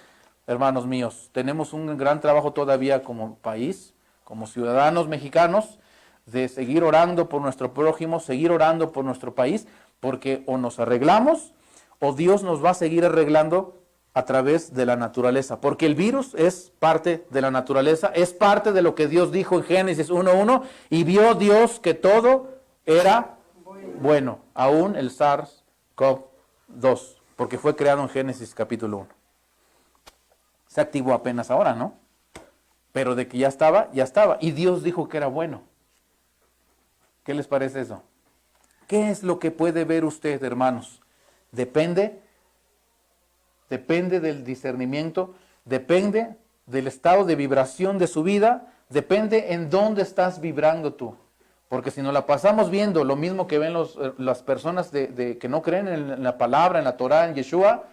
hermanos míos, tenemos un gran trabajo todavía como país, como ciudadanos mexicanos, de seguir orando por nuestro prójimo, seguir orando por nuestro país, porque o nos arreglamos o Dios nos va a seguir arreglando a través de la naturaleza, porque el virus es parte de la naturaleza, es parte de lo que Dios dijo en Génesis 1:1, y vio Dios que todo era bueno, aún el SARS-CoV-2, porque fue creado en Génesis capítulo 1. Se activó apenas ahora, ¿no? Pero de que ya estaba, ya estaba, y Dios dijo que era bueno. ¿Qué les parece eso? ¿Qué es lo que puede ver usted, hermanos? Depende del discernimiento, depende del estado de vibración de su vida, depende en dónde estás vibrando tú. Porque si nos la pasamos viendo lo mismo que ven las personas que no creen en la palabra, en la Torah, en Yeshua,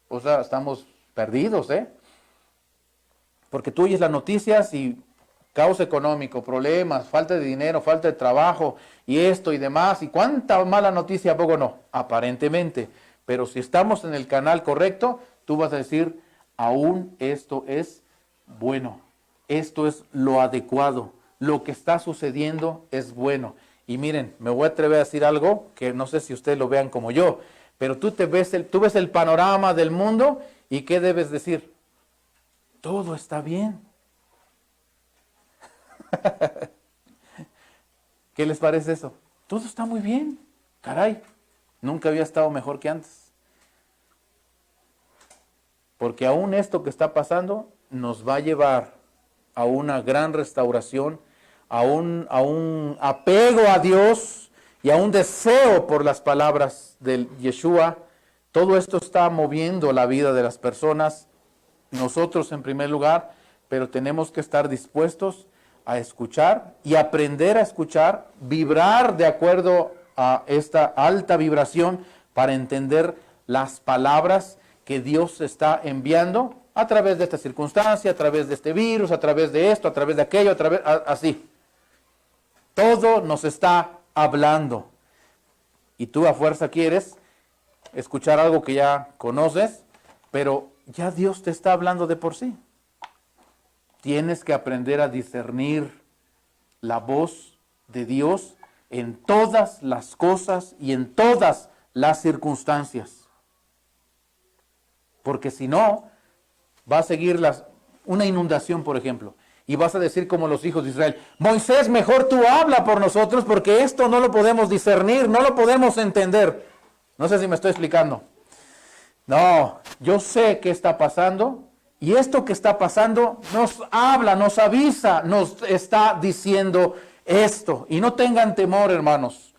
o sea, estamos perdidos, ¿eh? Porque tú oyes las noticias y caos económico, problemas, falta de dinero, falta de trabajo, y esto y demás, y cuánta mala noticia, ¿a poco no? Aparentemente. Pero si estamos en el canal correcto, tú vas a decir, aún esto es bueno, esto es lo adecuado, lo que está sucediendo es bueno. Y miren, me voy a atrever a decir algo que no sé si ustedes lo vean como yo, pero tú ves el panorama del mundo y ¿qué debes decir? Todo está bien. ¿Qué les parece eso? Todo está muy bien. Caray, nunca había estado mejor que antes. Porque aún esto que está pasando nos va a llevar a una gran restauración, a un apego a Dios y a un deseo por las palabras del Yeshua. Todo esto está moviendo la vida de las personas, nosotros en primer lugar, pero tenemos que estar dispuestos a escuchar y aprender a escuchar, vibrar de acuerdo a esta alta vibración para entender las palabras que Dios está enviando a través de esta circunstancia, a través de este virus, a través de esto, a través de aquello, así. Todo nos está hablando. Y tú a fuerza quieres escuchar algo que ya conoces, pero ya Dios te está hablando de por sí. Tienes que aprender a discernir la voz de Dios en todas las cosas y en todas las circunstancias. Porque si no, va a seguir una inundación, por ejemplo, y vas a decir como los hijos de Israel, Moisés, mejor tú habla por nosotros porque esto no lo podemos discernir, no lo podemos entender. No sé si me estoy explicando. No, yo sé qué está pasando y esto que está pasando nos habla, nos avisa, nos está diciendo esto. Y no tengan temor, hermanos.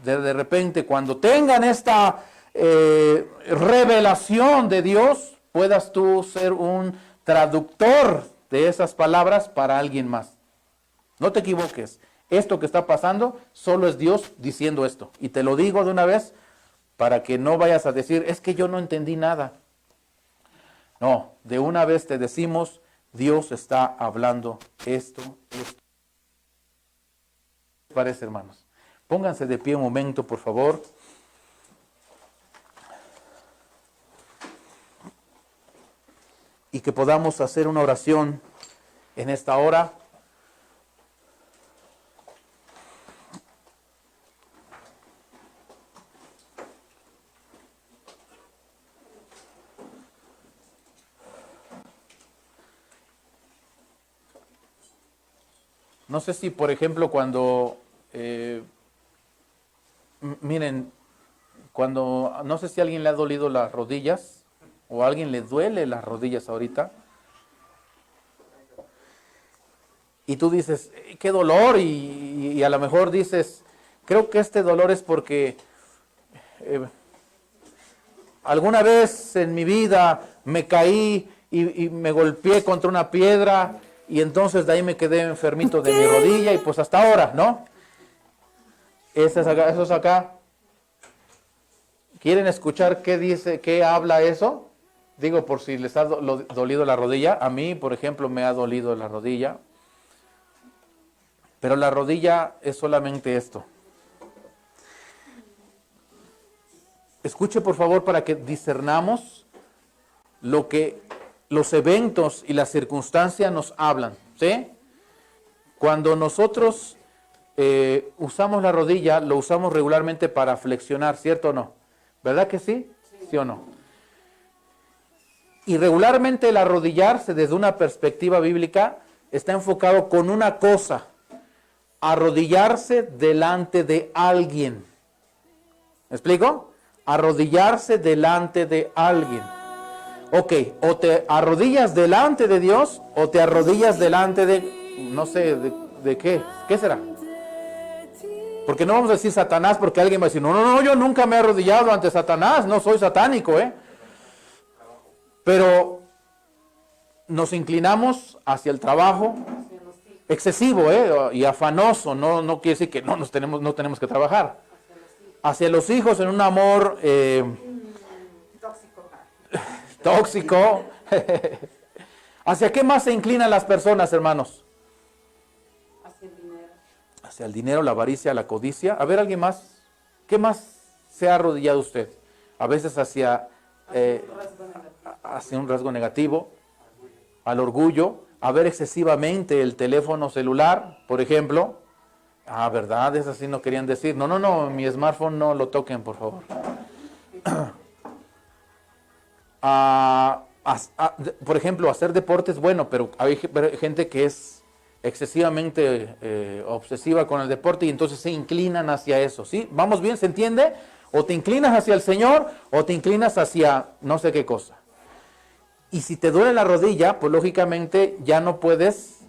De repente, cuando tengan esta revelación de Dios, puedas tú ser un traductor de esas palabras para alguien más. No te equivoques. Esto que está pasando, solo es Dios diciendo esto. Y te lo digo de una vez para que no vayas a decir, es que yo no entendí nada. No, de una vez te decimos, Dios está hablando esto. ¿Qué les parece, hermanos? Pónganse de pie un momento, por favor. Y que podamos hacer una oración en esta hora. No sé si, por ejemplo, cuando, miren, no sé si a alguien le ha dolido las rodillas, o a alguien le duele las rodillas ahorita, y tú dices, qué dolor, y a lo mejor dices, creo que este dolor es porque alguna vez en mi vida me caí y me golpeé contra una piedra, y entonces de ahí me quedé enfermito de mi rodilla, y pues hasta ahora, ¿no? Esos acá. ¿Quieren escuchar qué dice, qué habla eso? Digo, por si les ha dolido la rodilla. A mí, por ejemplo, me ha dolido la rodilla. Pero la rodilla es solamente esto. Escuche, por favor, para que discernamos lo que los eventos y las circunstancias nos hablan, ¿sí? Cuando nosotros usamos la rodilla, lo usamos regularmente para flexionar, ¿cierto o no? ¿Verdad que sí? ¿Sí o no? Y regularmente el arrodillarse desde una perspectiva bíblica está enfocado con una cosa: arrodillarse delante de alguien. ¿Me explico? Arrodillarse delante de alguien. Ok, o te arrodillas delante de Dios o te arrodillas delante de, no sé, de qué. ¿Qué será? Porque no vamos a decir Satanás, porque alguien va a decir, no, yo nunca me he arrodillado ante Satanás, no soy satánico, Pero nos inclinamos hacia el trabajo excesivo, y afanoso, no quiere decir que no tenemos que trabajar. Hacia los hijos en un amor tóxico. ¿Hacia qué más se inclinan las personas, hermanos? Hacia el dinero, la avaricia, la codicia. A ver, ¿alguien más? ¿Qué más se ha arrodillado usted? A veces hacia un rasgo negativo, al orgullo, a ver excesivamente el teléfono celular, por ejemplo. Ah, ¿verdad? Esas sí no querían decir. No, mi smartphone no lo toquen, por favor. Por ejemplo, hacer deportes, bueno, pero hay gente que es excesivamente obsesiva con el deporte y entonces se inclinan hacia eso, ¿sí? ¿Vamos bien? ¿Se entiende? O te inclinas hacia el Señor o te inclinas hacia no sé qué cosa. Y si te duele la rodilla, pues lógicamente ya no puedes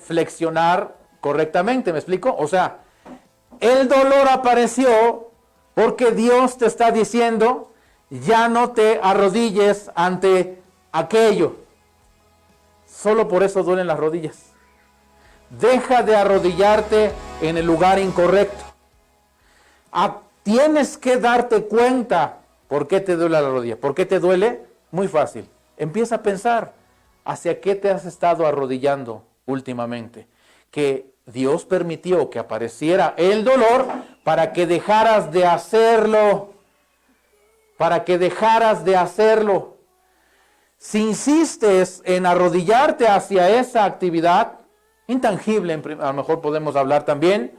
flexionar correctamente, ¿me explico? O sea, el dolor apareció porque Dios te está diciendo, ya no te arrodilles ante aquello. Solo por eso duelen las rodillas. Deja de arrodillarte en el lugar incorrecto. Tienes que darte cuenta por qué te duele la rodilla. ¿Por qué te duele? Muy fácil. Empieza a pensar hacia qué te has estado arrodillando últimamente. Que Dios permitió que apareciera el dolor para que dejaras de hacerlo. Para que dejaras de hacerlo. Si insistes en arrodillarte hacia esa actividad intangible, a lo mejor podemos hablar también,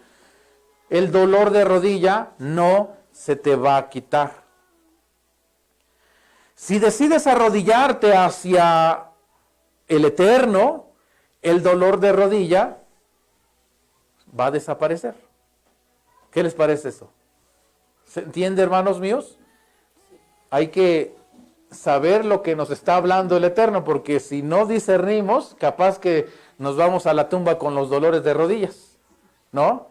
el dolor de rodilla no se te va a quitar. Si decides arrodillarte hacia el eterno, el dolor de rodilla va a desaparecer. ¿Qué les parece eso? ¿Se entiende, hermanos míos? Hay que saber lo que nos está hablando el Eterno, porque si no discernimos, capaz que nos vamos a la tumba con los dolores de rodillas, ¿no?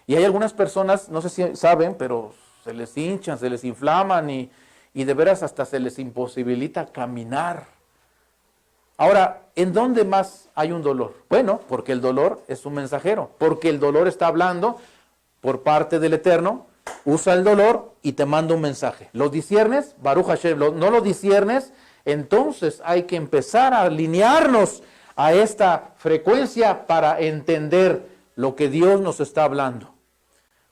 Y hay algunas personas, no sé si saben, pero se les hinchan, se les inflaman y de veras hasta se les imposibilita caminar. Ahora, ¿en dónde más hay un dolor? Bueno, porque el dolor es un mensajero, porque el dolor está hablando por parte del Eterno. Usa el dolor y te manda un mensaje. ¿Lo disciernes? Baruch Hashem. ¿No lo disciernes? Entonces hay que empezar a alinearnos a esta frecuencia para entender lo que Dios nos está hablando.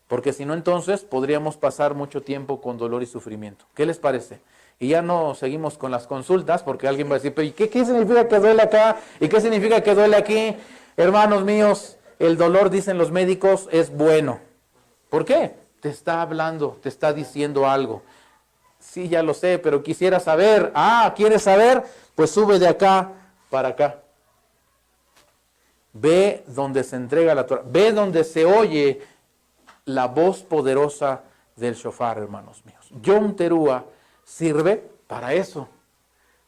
Porque si no, entonces podríamos pasar mucho tiempo con dolor y sufrimiento. ¿Qué les parece? Y ya no seguimos con las consultas porque alguien va a decir, pero ¿y qué significa que duele acá? ¿Y qué significa que duele aquí? Hermanos míos, el dolor, dicen los médicos, es bueno. ¿Por qué? Te está hablando, te está diciendo algo. Sí, ya lo sé, pero quisiera saber. ¿Quieres saber? Pues sube de acá para acá. Ve donde se entrega la Torah. Ve donde se oye la voz poderosa del shofar, hermanos míos. Yom Teruah sirve para eso.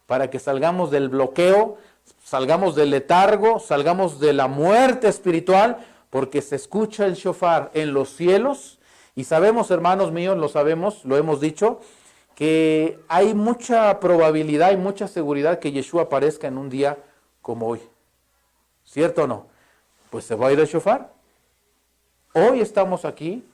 Para que salgamos del bloqueo, salgamos del letargo, salgamos de la muerte espiritual, porque se escucha el shofar en los cielos. Y sabemos, hermanos míos, lo sabemos, lo hemos dicho, que hay mucha probabilidad y mucha seguridad que Yeshua aparezca en un día como hoy. ¿Cierto o no? Pues se va a ir el shofar. Hoy estamos aquí,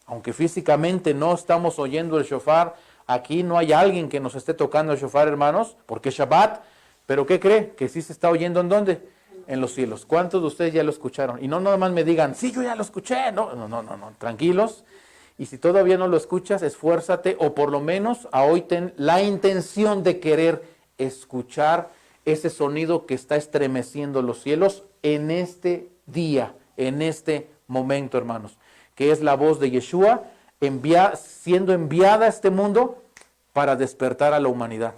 aunque físicamente no estamos oyendo el shofar, aquí no hay alguien que nos esté tocando el shofar, hermanos, porque es Shabbat, pero ¿qué cree? Que sí se está oyendo ¿en dónde? En los cielos. ¿Cuántos de ustedes ya lo escucharon? Y no nada más me digan, sí, yo ya lo escuché. No, tranquilos. Y si todavía no lo escuchas, esfuérzate, o por lo menos a hoy ten la intención de querer escuchar ese sonido que está estremeciendo los cielos en este día, en este momento, hermanos, que es la voz de Yeshua siendo enviada a este mundo para despertar a la humanidad.